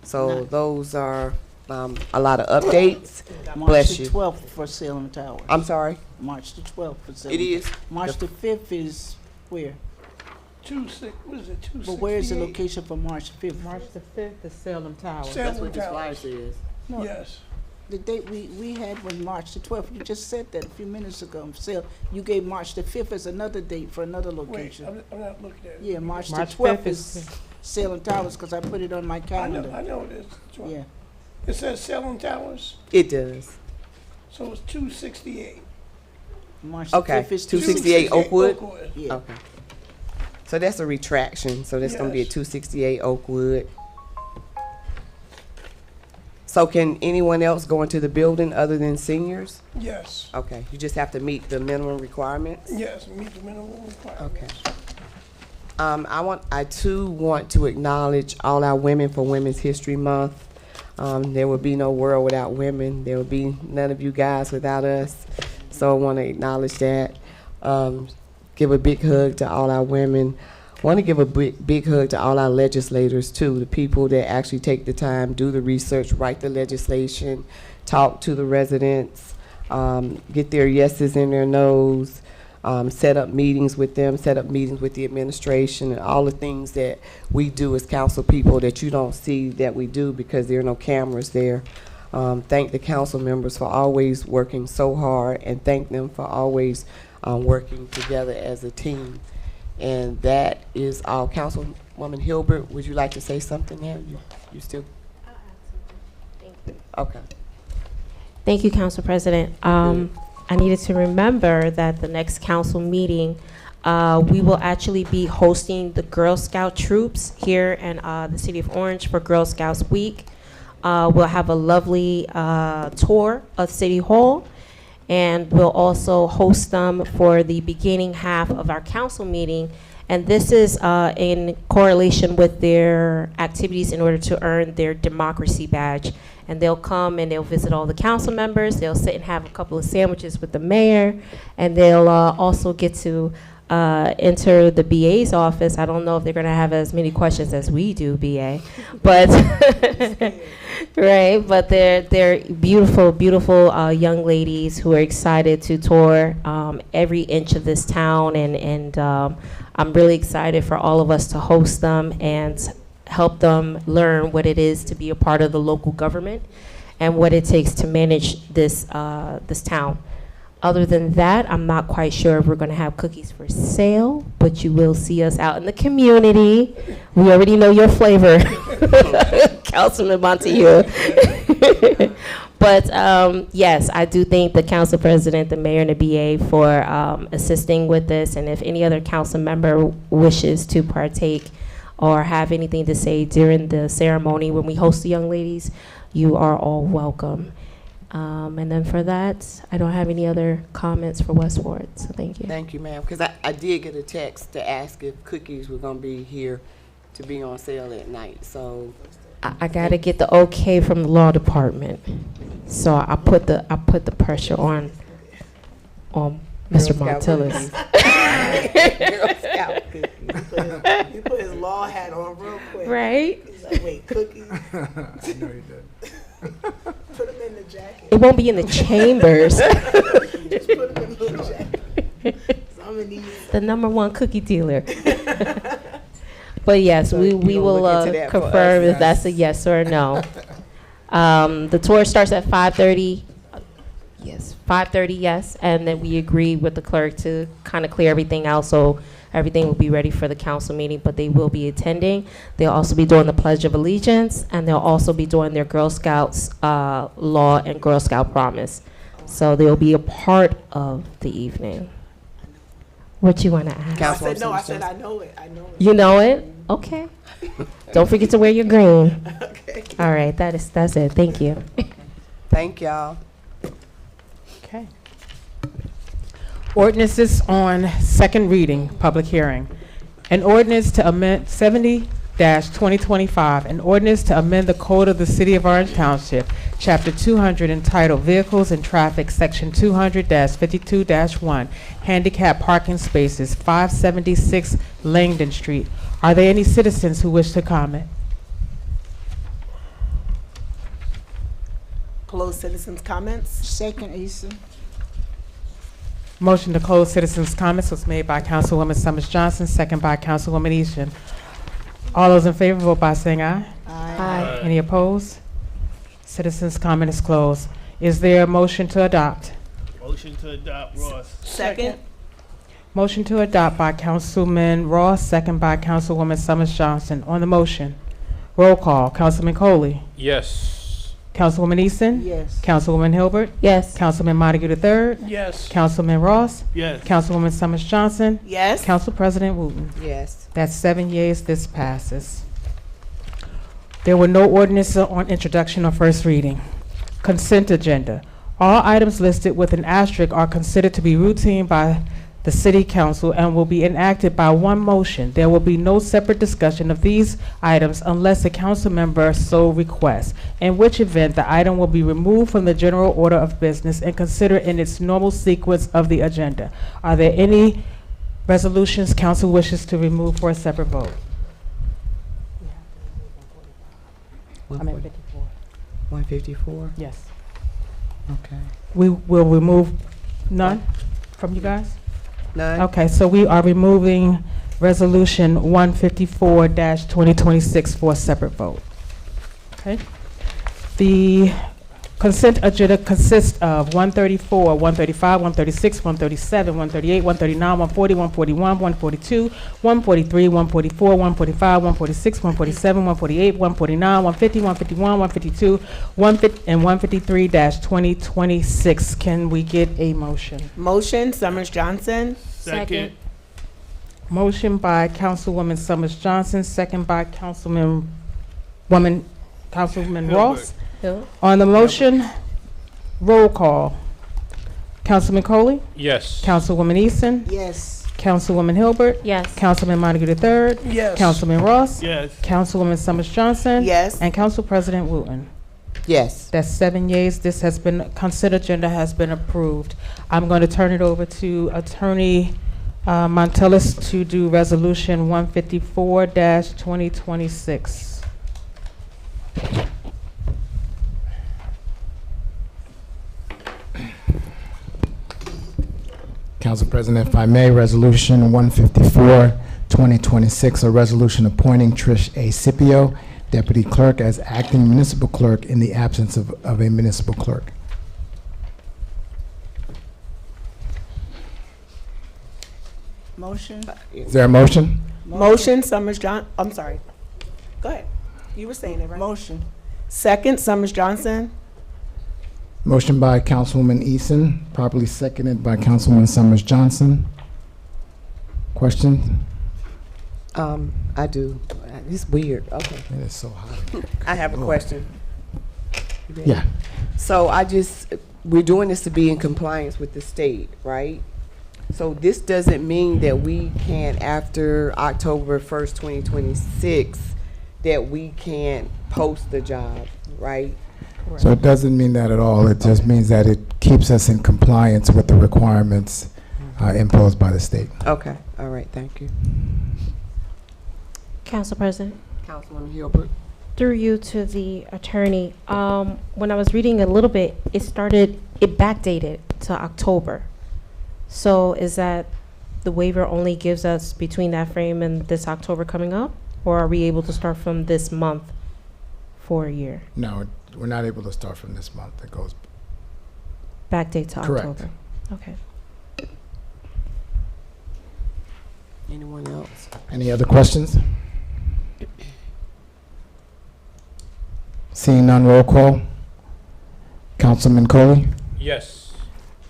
So those are a lot of updates. Bless you. March the 12th for Salem Tower. I'm sorry? March the 12th for Salem. It is? March the 5th is where? What is it, 268? But where is the location for March 5th? March the 5th, the Salem Tower. That's what this flyer says. No, Yes. the date we had was March the 12th. You just said that a few minutes ago. So you gave March the 5th as another date for another Wait, location. I'm not looking at it. Yeah, March the March 12th 5th is Salem Towers because I put it on my I calendar. know it is. Yeah. It says Salem Towers, It does. so it's 268. March the Okay, 5th is 268 Oakwood? Yeah. Okay. So that's a retraction. So that's going to be at Yes. 268 Oakwood. So can anyone else go into the building other than seniors? Yes, Okay, you just have to meet the minimum requirements? yes, meet the minimum requirements. Okay. I too want to acknowledge all our Women for Women's History Month. There would be no world without women. There would be none of you guys without us. So I want to acknowledge that. Give a big hug to all our women. Want to give a big hug to all our legislators too, the people that actually take the time, do the research, write the legislation, talk to the residents, get their yeses and their nos, set up meetings with them, set up meetings with the administration, and all the things that we do as council people that you don't see that we do because there are no cameras there. Thank the council members for always working so hard, and thank them for always working together as a team. And that is all. Councilwoman Hilbert, would you like to say something now? You still? Thank you. Okay. Thank you, Council President. I needed to remember that the next council meeting, we will actually be hosting the Girl Scout troops here in the city of Orange for Girl Scouts Week. We'll have a lovely tour of City Hall, and we'll also host them for the beginning half of our council meeting. And this is in correlation with their activities in order to earn their democracy badge. And they'll come and they'll visit all the council members. They'll sit and have a couple of sandwiches with the mayor, and they'll also get to enter the BA's office. I don't know if they're going to have as many questions as we do, BA, but right. But they're beautiful, beautiful young ladies who are excited to tour every inch of this town, and I'm really excited for all of us to host them and help them learn what it is to be a part of the local government and what it takes to manage this this town. Other than that, I'm not quite sure if we're going to have cookies for sale, but you will see us out in the community. We already know your flavor, Councilman Montague. But yes, I do thank the council president, the mayor, and the BA for assisting with this. And if any other council member wishes to partake or have anything to say during the ceremony when we host the young ladies, you are all welcome. And then for that, I don't have any other comments for West Ward, so thank you. Thank you, ma'am, because I did get a text to ask if cookies were going to be here to be on sale at night. So I gotta get the okay from the law department. So I put the pressure on Mr. Girl Scout Montillis. Girl Scout cookies. You put his law hat on real quick. Right? He's like, wait, cookies? I know you did. Put them in the jacket. It won't be in the chambers. Just put them in the little jacket. Some of these. The #1 cookie dealer. But yes, So we you gonna will look into that for confirm us, if that's a yes or a no. The tour starts at 5:30. Yes, 5:30, yes. And then we agree with the clerk to kind of clear everything out, so everything will be ready for the council meeting, but they will be attending. They'll also be doing the Pledge of Allegiance, and they'll also be doing their Girl Scouts law and Girl Scout promise. So they'll be a part of the evening. What you want to ask? I said no. I said I know it. I know it. You know it? Okay. Don't forget to wear your green. Okay. All right, that's it. Thank you. Thank y'all. Okay. Ordinances on second reading, public hearing. An ordinance to amend 70-2025, an ordinance to amend the code of the City of Orange Township, Chapter 200, entitled Vehicles and Traffic, Section 200-52-1, Handicap Parking Spaces, 576 Langdon Street. Are there any citizens who wish to comment? Close citizens' comments. Second, Eason. Motion to close citizens' comments was made by Councilwoman Summers Johnson, second by Councilwoman Easton. All those in favor vote by saying aye. Aye. Any opposed? Citizens' comment is closed. Is there a motion to adopt? Motion to adopt, Ross. Second. Motion to adopt by Councilman Ross, second by Councilwoman Summers Johnson. On the motion, roll call. Councilman Coley. Yes. Councilwoman Easton. Yes. Councilwoman Hilbert. Yes. Councilman Montague III. Yes. Councilman Ross. Yes. Councilwoman Summers Johnson. Yes. Council President Wooten. Yes. That's 7 yeas. This passes. There were no ordinances on introduction or first reading. Consent agenda. All items listed with an asterisk are considered to be routine by the City Council and will be enacted by one motion. There will be no separate discussion of these items unless a council member so requests, in which event the item will be removed from the general order of business and considered in its normal sequence of the agenda. Are there any resolutions council wishes to remove for a separate vote? 154. 154? Yes. Okay. We will remove none from you guys? None? Okay, so we are removing Resolution 154-2026 for a separate vote. Okay? The consent agenda consists of 134, 135, 136, 137, 138, 139, 140, 141, 142, 143, 144, 145, 146, 147, 148, 149, 150, 151, 152, 150, and 153-2026. Can we get a motion? Motion. Summers Johnson. Second. Motion by Councilwoman Summers Johnson, second by Councilman Ross. On the motion, roll call. Councilman Coley, Yes. Councilwoman Easton, Yes. Councilwoman Hilbert, Yes. Councilman Montague III, Yes. Councilman Ross, Yes. Councilwoman Summers Johnson, Yes. and Council President Wooten. Yes. That's 7 yeas. This has been, consent agenda has been approved. I'm going to turn it over to Attorney Montillis to do Resolution 154-2026. Council President, if I may, Resolution 154, 2026, a resolution appointing Trish A. Scipio, Deputy Clerk, as acting municipal clerk in the absence of a municipal clerk. Motion? Is there a motion? Motion. Summers John. I'm sorry. Go ahead. You were saying it right. Motion. Second. Summers Johnson. Motion by Councilwoman Eason, properly seconded by Councilwoman Summers Johnson. Question? I do. It's weird. Okay. It is so hot. I have a question. You ready? Yeah. So we're doing this to be in compliance with the state, right? So this doesn't mean that we can, after October 1st, 2026, that we can't post the job, right? So it doesn't mean that at all. It just means that it keeps us in compliance with the requirements imposed by the state. Okay, all right, thank you. Council President, Councilwoman Hilbert? through you to the attorney, when I was reading a little bit, it backdated to October. So is that the waiver only gives us between that frame and this October coming up? Or are we able to start from this month for a year? No, we're not able to start from this month. It goes Backdate to Correct. October? Okay. Anyone else? Any other questions? Seeing none, roll call. Councilman Coley, Yes.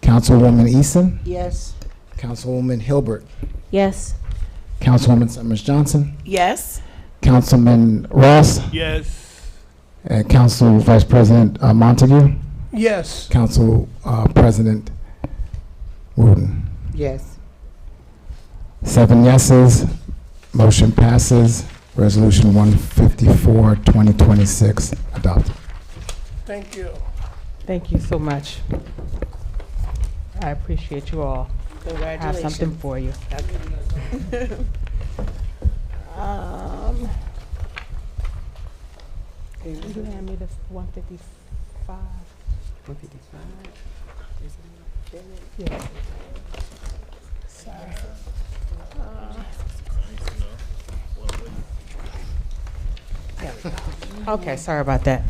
Councilwoman Eason, Yes. Councilwoman Hilbert, Yes. Councilwoman Summers Johnson, Yes. Councilman Ross, Yes. and Council Vice President Montague, Yes. Council President Wooten. Yes. 7 yeses, motion passes. Resolution 154, 2026 adopted. Thank you. Thank you so much. I appreciate you all. I have Congratulations. something for you. Can you hand me this 155? 155? Yeah. There we go. Okay, sorry about that.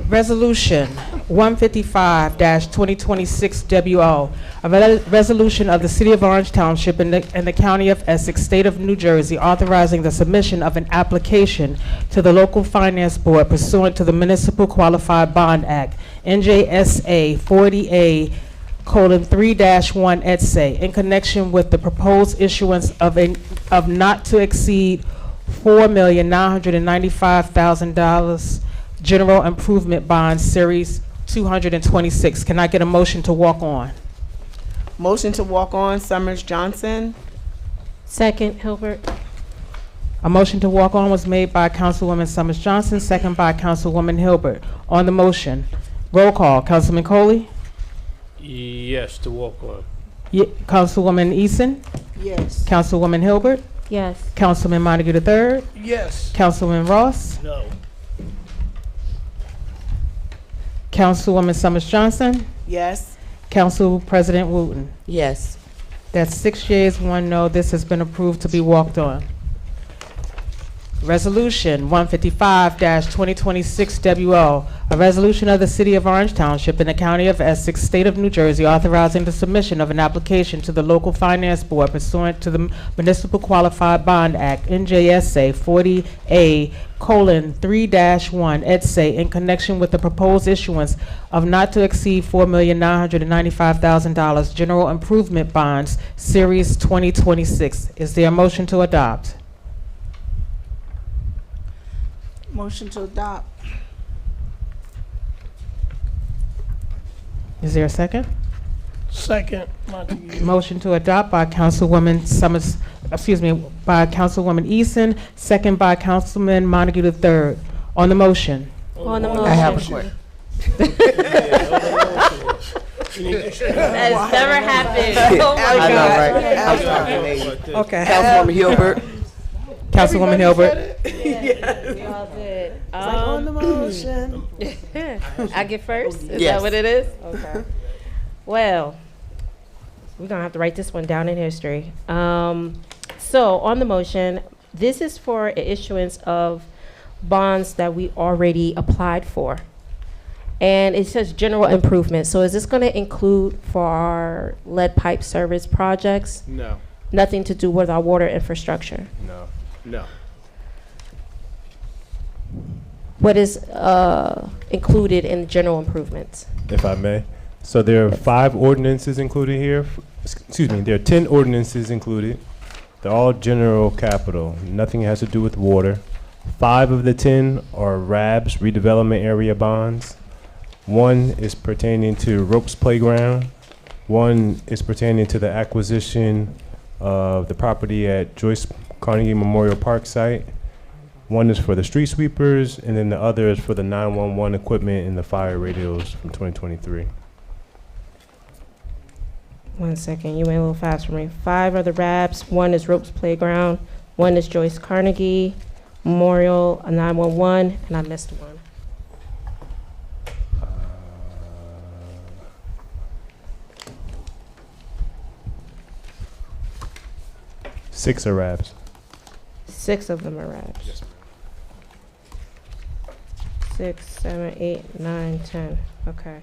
Resolution 155-2026 WO, a resolution of the City of Orange Township and the County of Essex, State of New Jersey, authorizing the submission of an application to the Local Finance Board pursuant to the Municipal Qualified Bond Act, NJSA 40A:3-1 et se, in connection with the proposed issuance of not to exceed $4,995,000 General Improvement Bond Series 226. Can I get a motion to walk on? Motion to walk on, Summers Johnson. Second, Hilbert. A motion to walk on was made by Councilwoman Summers Johnson, second by Councilwoman Hilbert. On the motion, roll call. Councilman Coley? Yes, to walk on. Councilwoman Eason? Yes. Councilwoman Hilbert? Yes. Councilman Montague III? Yes. Councilman Ross? No. Councilwoman Summers Johnson? Yes. Council President Wooten? Yes. That's 6 yeas, 1 no. This has been approved to be walked on. Resolution 155-2026 WO, a resolution of the City of Orange Township and the County of Essex, State of New Jersey, authorizing the submission of an application to the Local Finance Board pursuant to the Municipal Qualified Bond Act, NJSA 40A:3-1 et se, in connection with the proposed issuance of not to exceed $4,995,000 General Improvement Bonds, Series 2026. Is there a motion to adopt? Motion to adopt. Is there a second? Second, Montague. Motion to adopt by Councilwoman Summers, by Councilwoman Eason, second by Councilman Montague III. On the motion. On the motion. I have a question. That's never happened. Oh my I know, God. right? I was talking to lady. Okay. Councilwoman Hilbert? Councilwoman Hilbert. We all did. On the motion. I get first? Is Yes. that what it is? Okay. Well, we're gonna have to write this one down in history. So on the motion, this is for issuance of bonds that we already applied for. And it says general improvement. So is this gonna include for our lead pipe service projects? No, Nothing to do with our water infrastructure? no, no. What is included in general improvements? If I may. So there are 5 ordinances included here. Excuse me, there are 10 ordinances included. They're all general capital. Nothing has to do with water. 5 of the 10 are RABs, redevelopment area bonds. 1 is pertaining to Ropes Playground. 1 is pertaining to the acquisition of the property at Joyce Carnegie Memorial Park site. One is for the street sweepers, and then the other is for the 911 equipment and the fire radios from 2023. 1 second, you went a little fast for me. 5 are the RABs, 1 is Ropes Playground, 1 is Joyce Carnegie Memorial, a 911, and I missed one. 6 are RABs. 6 of them are RABs. Yes, 6, 7, 8, 9, 10. Okay.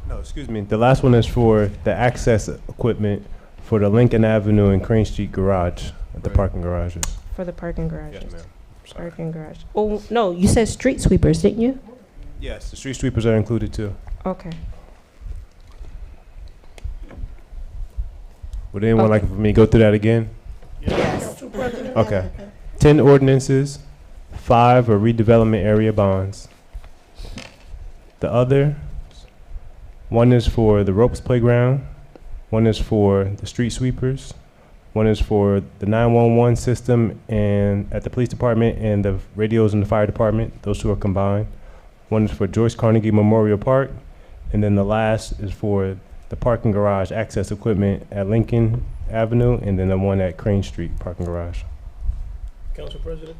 No, excuse me. The last one is for the access equipment for the Lincoln Avenue and Crane Street garage, the parking garages. For the parking garages. Yes, ma'am. Sorry. Parking garage. Oh, no, you said street sweepers, didn't you? Yes, the street sweepers are included too. Okay. Would anyone like for me to go through that again? Council President? Okay. 10 ordinances, 5 are redevelopment area bonds. The other, 1 is for the Ropes Playground, 1 is for the street sweepers, 1 is for the 911 system and at the police department and the radios in the fire department. Those two are combined. 1 is for Joyce Carnegie Memorial Park, and then the last is for the parking garage access equipment at Lincoln Avenue, and then the one at Crane Street parking garage. Council President?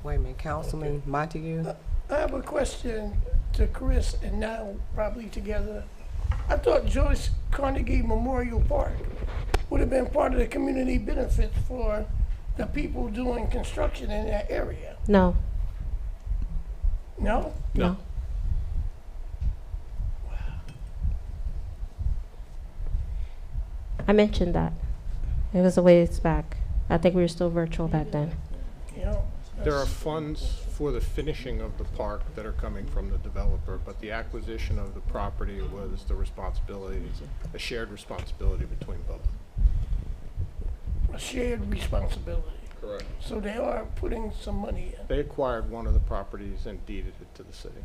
Wait a minute, Councilman Montague? I have a question to Chris and now probably together. I thought Joyce Carnegie Memorial Park would have been part of the community benefits for the people doing construction in that area. No. No? No. I mentioned that. It was a ways back. I think we were still virtual back then. You know? There are funds for the finishing of the park that are coming from the developer, but the acquisition of the property was the responsibility, a shared responsibility between both. A shared responsibility. Correct. So they are putting some money in. They acquired one of the properties and deeded it to the city.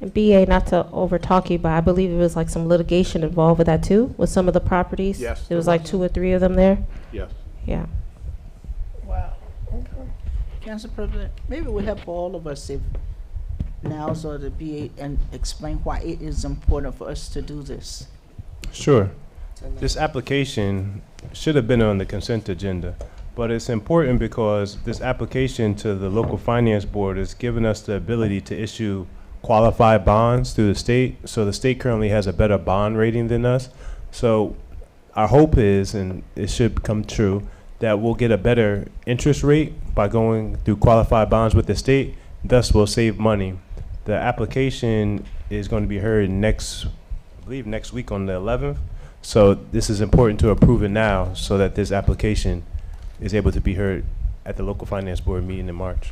And BA, not to over talk you, but I believe it was like some litigation involved with that too, with some of the properties. Yes, There was there like was. 2 or 3 of them there. Yes. Yeah. Wow. Okay. Council President, maybe it would help all of us if now's or to be and explain why it is important for us to do this. Sure. This application should have been on the consent agenda, but it's important because this application to the local finance board is giving us the ability to issue qualified bonds through the state. So the state currently has a better bond rating than us. So our hope is, and it should come true, that we'll get a better interest rate by going through qualified bonds with the state. Thus, we'll save money. The application is going to be heard next, I believe, next week on the 11th. So this is important to approve it now so that this application is able to be heard at the local finance board meeting in March.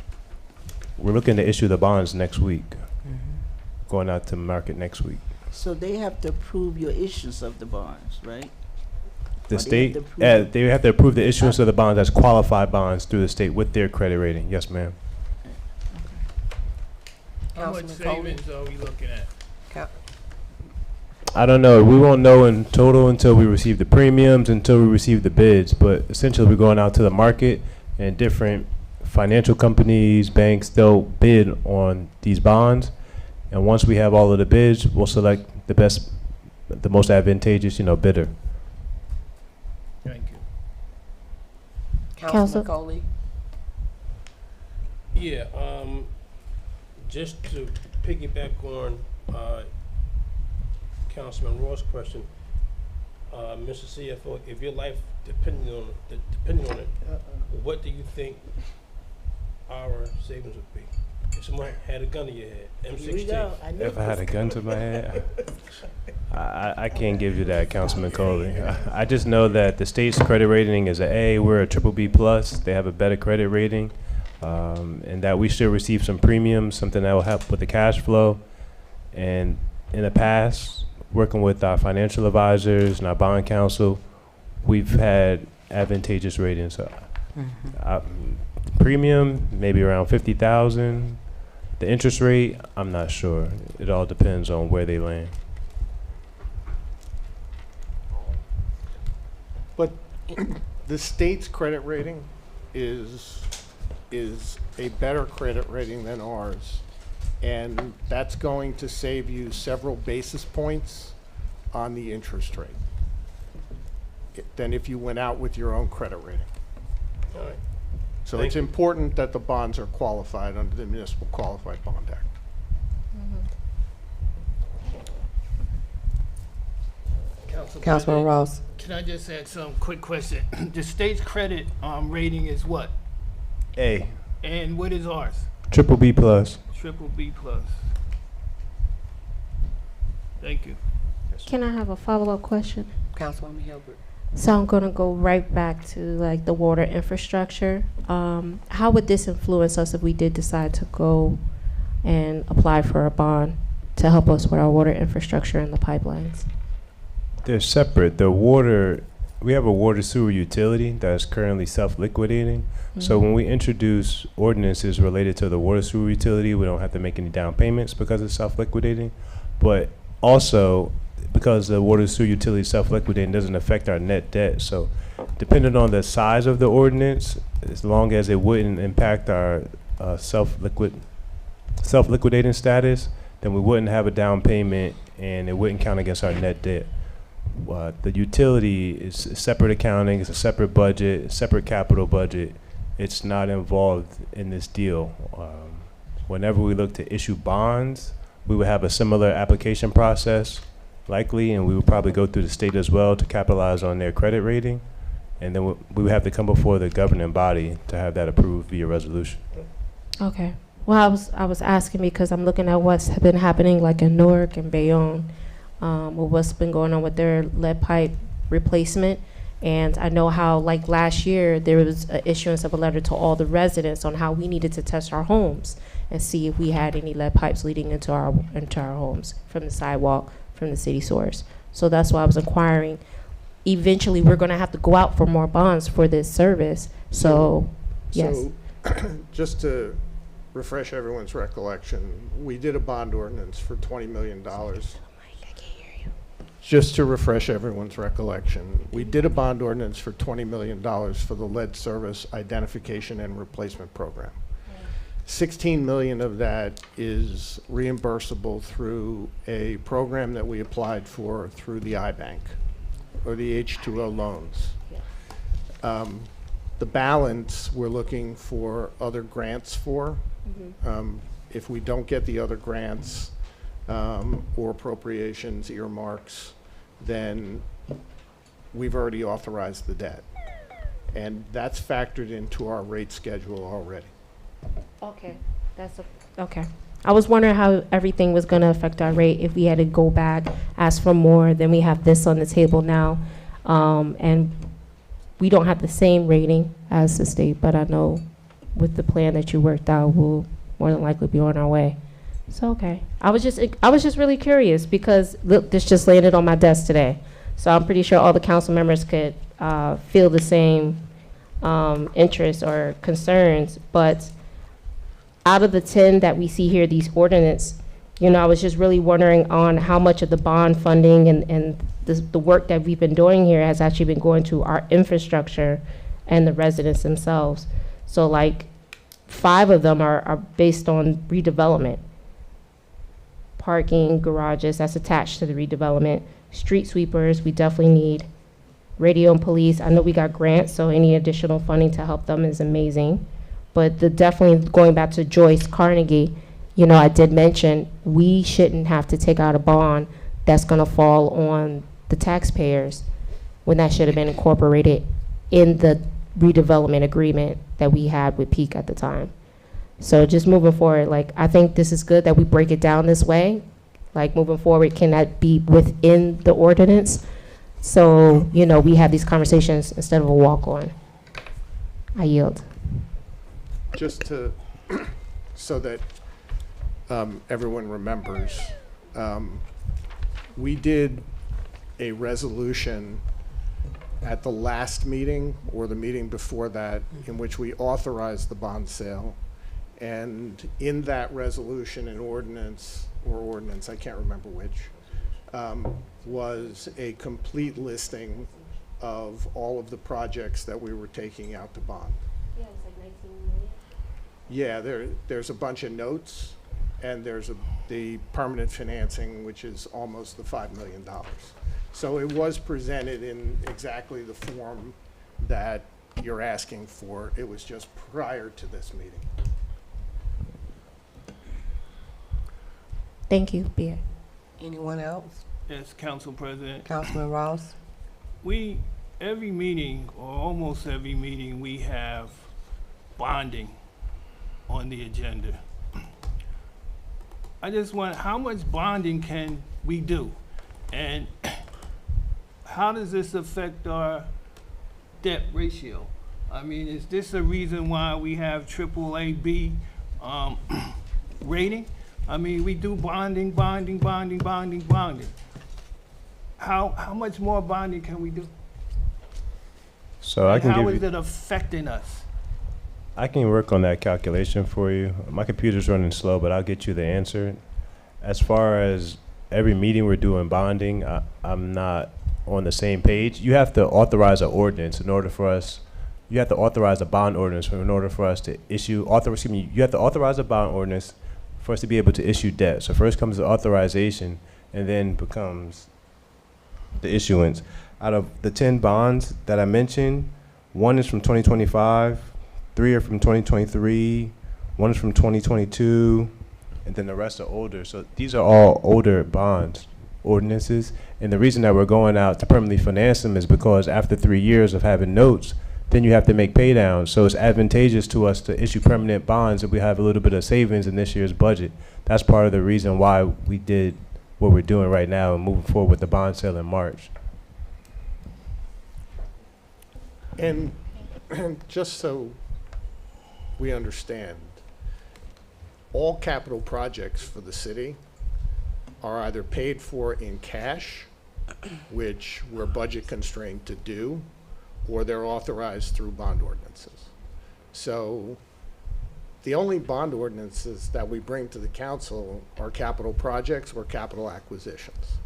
We're looking to issue the bonds next week, going out to market next week. So they have to approve your issues of the bonds, right? The Or state, they have to approve they have to approve the issuance of the bonds as qualified bonds through the state with their credit rating. Yes, ma'am. How much Councilman Coley? savings are we looking at? I don't know. We won't know in total until we receive the premiums, until we receive the bids. But essentially, we're going out to the market, and different financial companies, banks, they'll bid on these bonds. And once we have all of the bids, we'll select the best, the most advantageous, bidder. Thank you. Councilman Coley? Yeah, just to piggyback on, Councilman Ross' question, Mr. CFO, if your life depended on it, what do you think our savings would be? If someone had a gun to your head, M16. If I had a gun to my head, I can't give you that, Councilman Coley. I just know that the state's credit rating is an A. We're a BBB+. They have a better credit rating, and that we should receive some premiums, something that will help with the cash flow. And in the past, working with our financial advisors and our bond counsel, we've had advantageous ratings. So, premium, maybe around 50,000. The interest rate, I'm not sure. It all depends on where they land. But The state's credit rating is a better credit rating than ours, and that's going to save you several basis points on the interest rate than if you went out with your own credit rating. All right. So Thank it's you. important that the bonds are qualified under the Municipal Qualified Bond Act. Councilman Ross. Can I just add some quick question? The state's credit rating is what? A, And what is ours? triple B plus. Triple B plus. Thank you. Can I have a follow-up question? Councilwoman Hilbert. So I'm gonna go right back to like the water infrastructure. How would this influence us if we did decide to go and apply for a bond to help us with our water infrastructure and the pipelines? They're separate. The water, we have a water sewer utility that is currently self-liquidating. So when we introduce ordinances related to the water sewer utility, we don't have to make any down payments because it's self-liquidating. But also, because the water sewer utility is self-liquidating, doesn't affect our net debt. So depending on the size of the ordinance, as long as it wouldn't impact our self-liquidating status, then we wouldn't have a down payment and it wouldn't count against our net debt. The utility is a separate accounting, it's a separate budget, separate capital budget. It's not involved in this deal. Whenever we look to issue bonds, we would have a similar application process, likely, and we would probably go through the state as well to capitalize on their credit rating. And then we would have to come before the governing body to have that approved via resolution. Okay. Well, I was asking because I'm looking at what's been happening like in Newark and Bayonne, with what's been going on with their lead pipe replacement. And I know how, like last year, there was an issuance of a letter to all the residents on how we needed to test our homes and see if we had any lead pipes leading into our homes from the sidewalk, from the city source. So that's why I was inquiring. Eventually, we're going to have to go out for more bonds for this service. So, yes. So, just to refresh everyone's recollection, we did a bond ordinance for $20 million. Just to refresh everyone's recollection, we did a bond ordinance for $20 million for the lead service identification and replacement program. 16 million of that is reimbursable through a program that we applied for through the iBank or the H2O loans. The balance we're looking for other grants for. If we don't get the other grants or appropriations earmarks, then we've already authorized the debt. And that's factored into our rate schedule already. Okay, okay. I was wondering how everything was going to affect our rate if we had to go back, ask for more. Then we have this on the table now, and we don't have the same rating as the state. But I know with the plan that you worked out, we'll more than likely be on our way. So okay, I was just really curious because look, this just landed on my desk today, so I'm pretty sure all the council members could feel the same interest or concerns, but. Out of the 10 that we see here, these ordinance, I was just really wondering on how much of the bond funding and the work that we've been doing here has actually been going to our infrastructure and the residents themselves. So like 5 of them are based on redevelopment. Parking, garages, that's attached to the redevelopment. Street sweepers, we definitely need. Radio and police, I know we got grants, so any additional funding to help them is amazing. But definitely going back to Joyce Carnegie, I did mention we shouldn't have to take out a bond that's going to fall on the taxpayers when that should have been incorporated in the redevelopment agreement that we had with Peak at the time. So just moving forward, I think this is good that we break it down this way. Moving forward, can that be within the ordinance? So, we have these conversations instead of a walk-on. I yield. Just to, so that everyone remembers, we did a resolution at the last meeting or the meeting before that in which we authorized the bond sale. And in that resolution and ordinance, I can't remember which, was a complete listing of all of the projects that we were taking out to bond. Yeah, it was like 19 million. Yeah, there's a bunch of notes, and there's the permanent financing, which is almost the $5 million. So it was presented in exactly the form that you're asking for. It was just prior to this meeting. Thank you, Beard. Anyone else? Yes, Council President. Councilman Ross? Every meeting, or almost every meeting, we have bonding on the agenda. I just want, how much bonding can we do? And how does this affect our debt ratio? I mean, is this a reason why we have AAA-B rating? I mean, we do bonding. How much more bonding can we do? So I And can how give is you, it affecting us? I can work on that calculation for you. My computer's running slow, but I'll get you the answer. As far as every meeting we're doing bonding, I'm not on the same page. You have to authorize an ordinance in order for us. You have to authorize a bond ordinance in order for us to issue. You have to authorize a bond ordinance for us to be able to issue debt. So first comes the authorization, and then becomes the issuance. Out of the 10 bonds that I mentioned, 1 is from 2025, 3 are from 2023, 1 is from 2022, and then the rest are older. So these are all older bonds, ordinances. And the reason that we're going out to permanently finance them is because after 3 years of having notes, then you have to make pay downs. So it's advantageous to us to issue permanent bonds if we have a little bit of savings in this year's budget. That's part of the reason why we did what we're doing right now and moving forward with the bond sale in March. And just so we understand, all capital projects for the city are either paid for in cash, which we're budget constrained to do, or they're authorized through bond ordinances. So the only bond ordinances that we bring to the council are capital projects or capital acquisitions.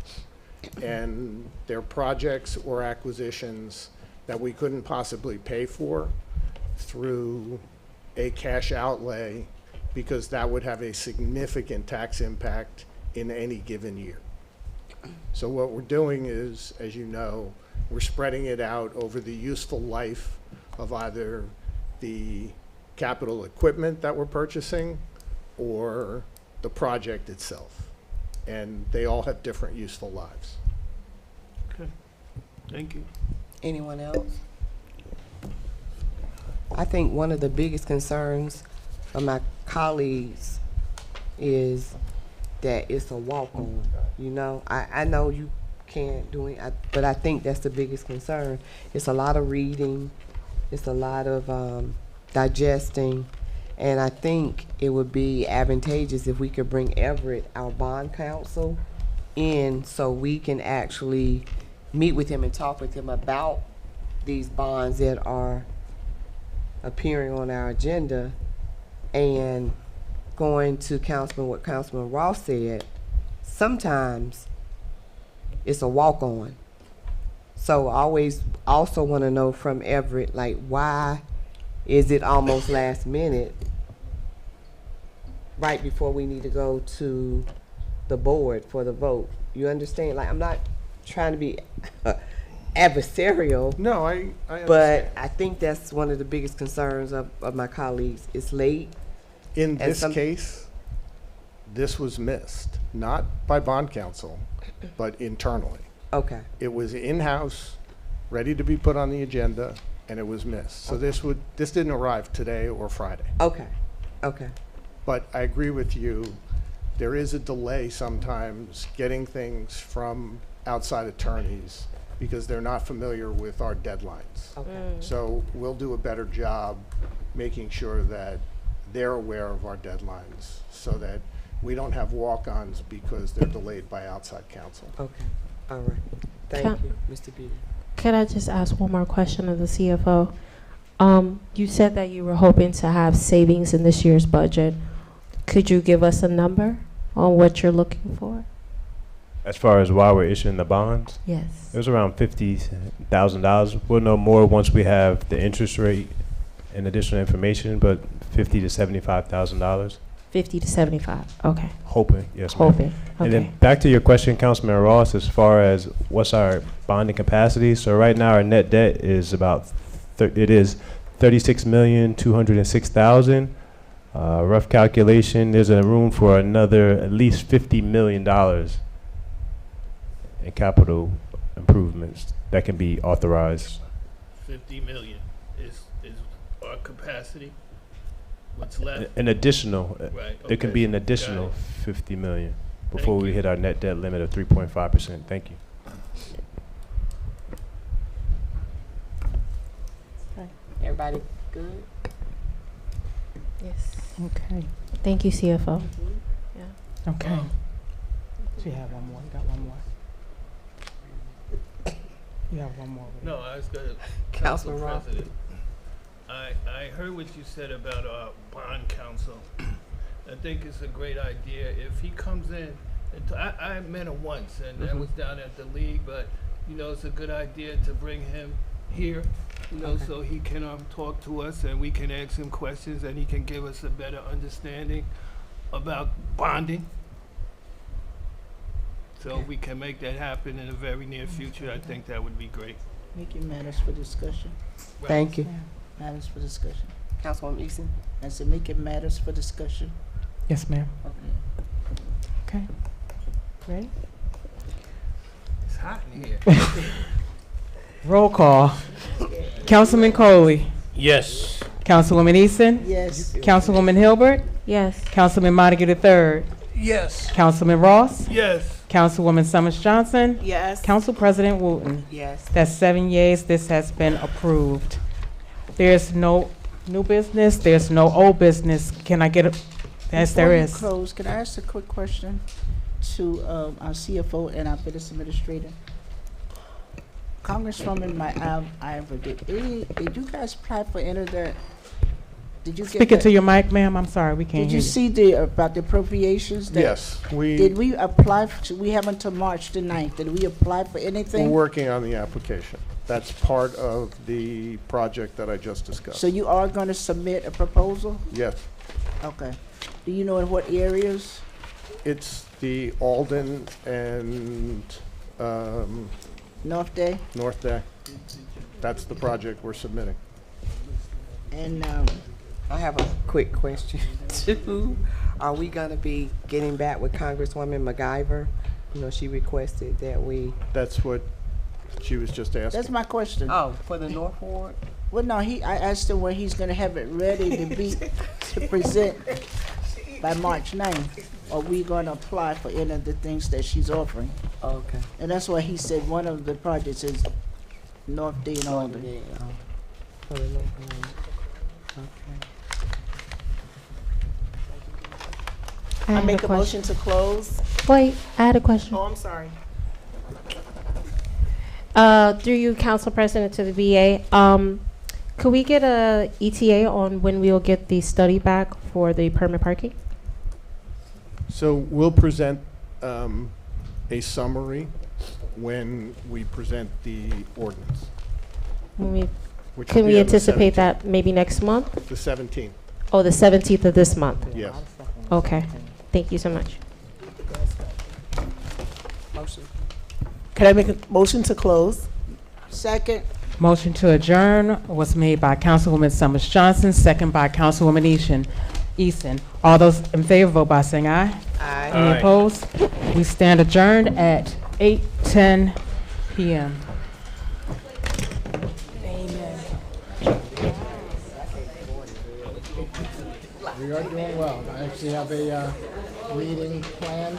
And they're projects or acquisitions that we couldn't possibly pay for through a cash outlay, because that would have a significant tax impact in any given year. So what we're doing is, as you know, we're spreading it out over the useful life of either the capital equipment that we're purchasing or the project itself. And they all have different useful lives. Okay, thank you. Anyone else? I think one of the biggest concerns of my colleagues is that it's a walk-on. You know, I know you can't do it, but I think that's the biggest concern. It's a lot of reading, it's a lot of digesting, and I think it would be advantageous if we could bring Everett, our bond counsel, in so we can actually meet with him and talk with him about these bonds that are appearing on our agenda. And going to what Councilman Ross said, sometimes it's a walk-on. So I always also want to know from Everett, like, why is it almost last minute, right before we need to go to the board for the vote? You understand? Like, I'm not trying to be adversarial. No, I understand. But I think that's one of the biggest concerns of my colleagues. It's late. In this case, this was missed, not by bond counsel, but internally. Okay. It was in-house, ready to be put on the agenda, and it was missed. So this didn't arrive today or Friday. Okay. Okay. But I agree with you, there is a delay sometimes getting things from outside attorneys because they're not familiar with our deadlines. Okay. So we'll do a better job making sure that they're aware of our deadlines so that we don't have walk-ons because they're delayed by outside counsel. Okay. All right. Thank you, Mr. Beatty. Could I just ask one more question of the CFO? You said that you were hoping to have savings in this year's budget. Could you give us a number on what you're looking for? As far as why we're issuing the bonds, Yes. it was around $50,000. We'll know more once we have the interest rate and additional information, but $50,000 to $75,000. 50 to 75. Okay. Hoping, yes, ma'am. Hoping. And Okay. then back to your question, Councilman Ross, as far as what's our bonding capacity. So right now our net debt is about, it is 36,206,000. Rough calculation, there's a room for another at least $50 million in capital improvements that can be authorized. 50 million is our capacity. What's left? An additional, Right, there can okay. be an Got additional it. 50 million before Thank we you. hit our net debt limit of 3.5%. Thank you. Everybody good? Yes. Okay. Thank you, CFO. Okay. So you have one more. You got one more. You have one more. No, I was gonna, Councilman Council Ross. President, I heard what you said about our bond council. I think it's a great idea. If he comes in, and I met him once, and that was down at the league, but, you know, it's a good idea to bring him here, you know, so he can talk to us and we can ask him questions and he can give us a better understanding about bonding. So if we can make that happen in the very near future, I think that would be great. Make it matters for discussion. Thank you. Matters for discussion. Councilwoman Easton? I said, make it matters for discussion. Yes, ma'am. Okay. Okay. Ready? It's hot in here. Roll call. Councilman Coley. Yes. Councilwoman Easton. Yes. Councilwoman Hilbert. Yes. Councilman Montague III. Yes. Councilman Ross. Yes. Councilwoman Summers Johnson. Yes. Council President Wooten. Yes. That's 7 yeas. This has been approved. There's no new business. There's no old business. Can I get a, yes, there Before you is. close, can I ask a quick question to our CFO and our business administrator? Congresswoman Ivor, did you guys apply for any of that? Did you get Speaking that? to your mic, ma'am. I'm sorry, we can't Did hear you you. see about the appropriations? Yes, Did we apply, we have until March the 9th, did we apply for we're anything? working on the application. That's part of the project that I just discussed. So you are gonna submit a proposal? Yes, Okay. Do you know in what areas? it's the Alden and North Day? North Day. That's the project we're submitting. And, I have a quick question too. Are we gonna be getting back with Congresswoman MacGyver? You know, she requested that we, That's what she was just asking. that's my question. oh, for the North Ward? Well, no, I asked him when he's gonna have it ready to be, to present by March 9th. Are we gonna apply for any of the things that she's offering? Okay. And that's why he said one of the projects is North Day and Alden. Yeah, for the North Ward. Okay. I have make a question. motion to close. Wait, I had a question. Oh, I'm sorry. Through you, Council President, to the VA, could we get a ETA on when we'll get the study back for the permit parking? So we'll present a summary when we present the ordinance. When we, which will can be we on the anticipate 17th. that maybe next month? The 17th, Oh, the 17th of this month? yes. Okay, thank you so much. Motion. Can I make a motion to close? Second, Motion to adjourn was made by Councilwoman Summers Johnson, second by Councilwoman Easton. All those in favor vote by saying aye. Aye. Any opposed? We stand adjourned at 8:10 p.m. We are doing well. I actually have a meeting planned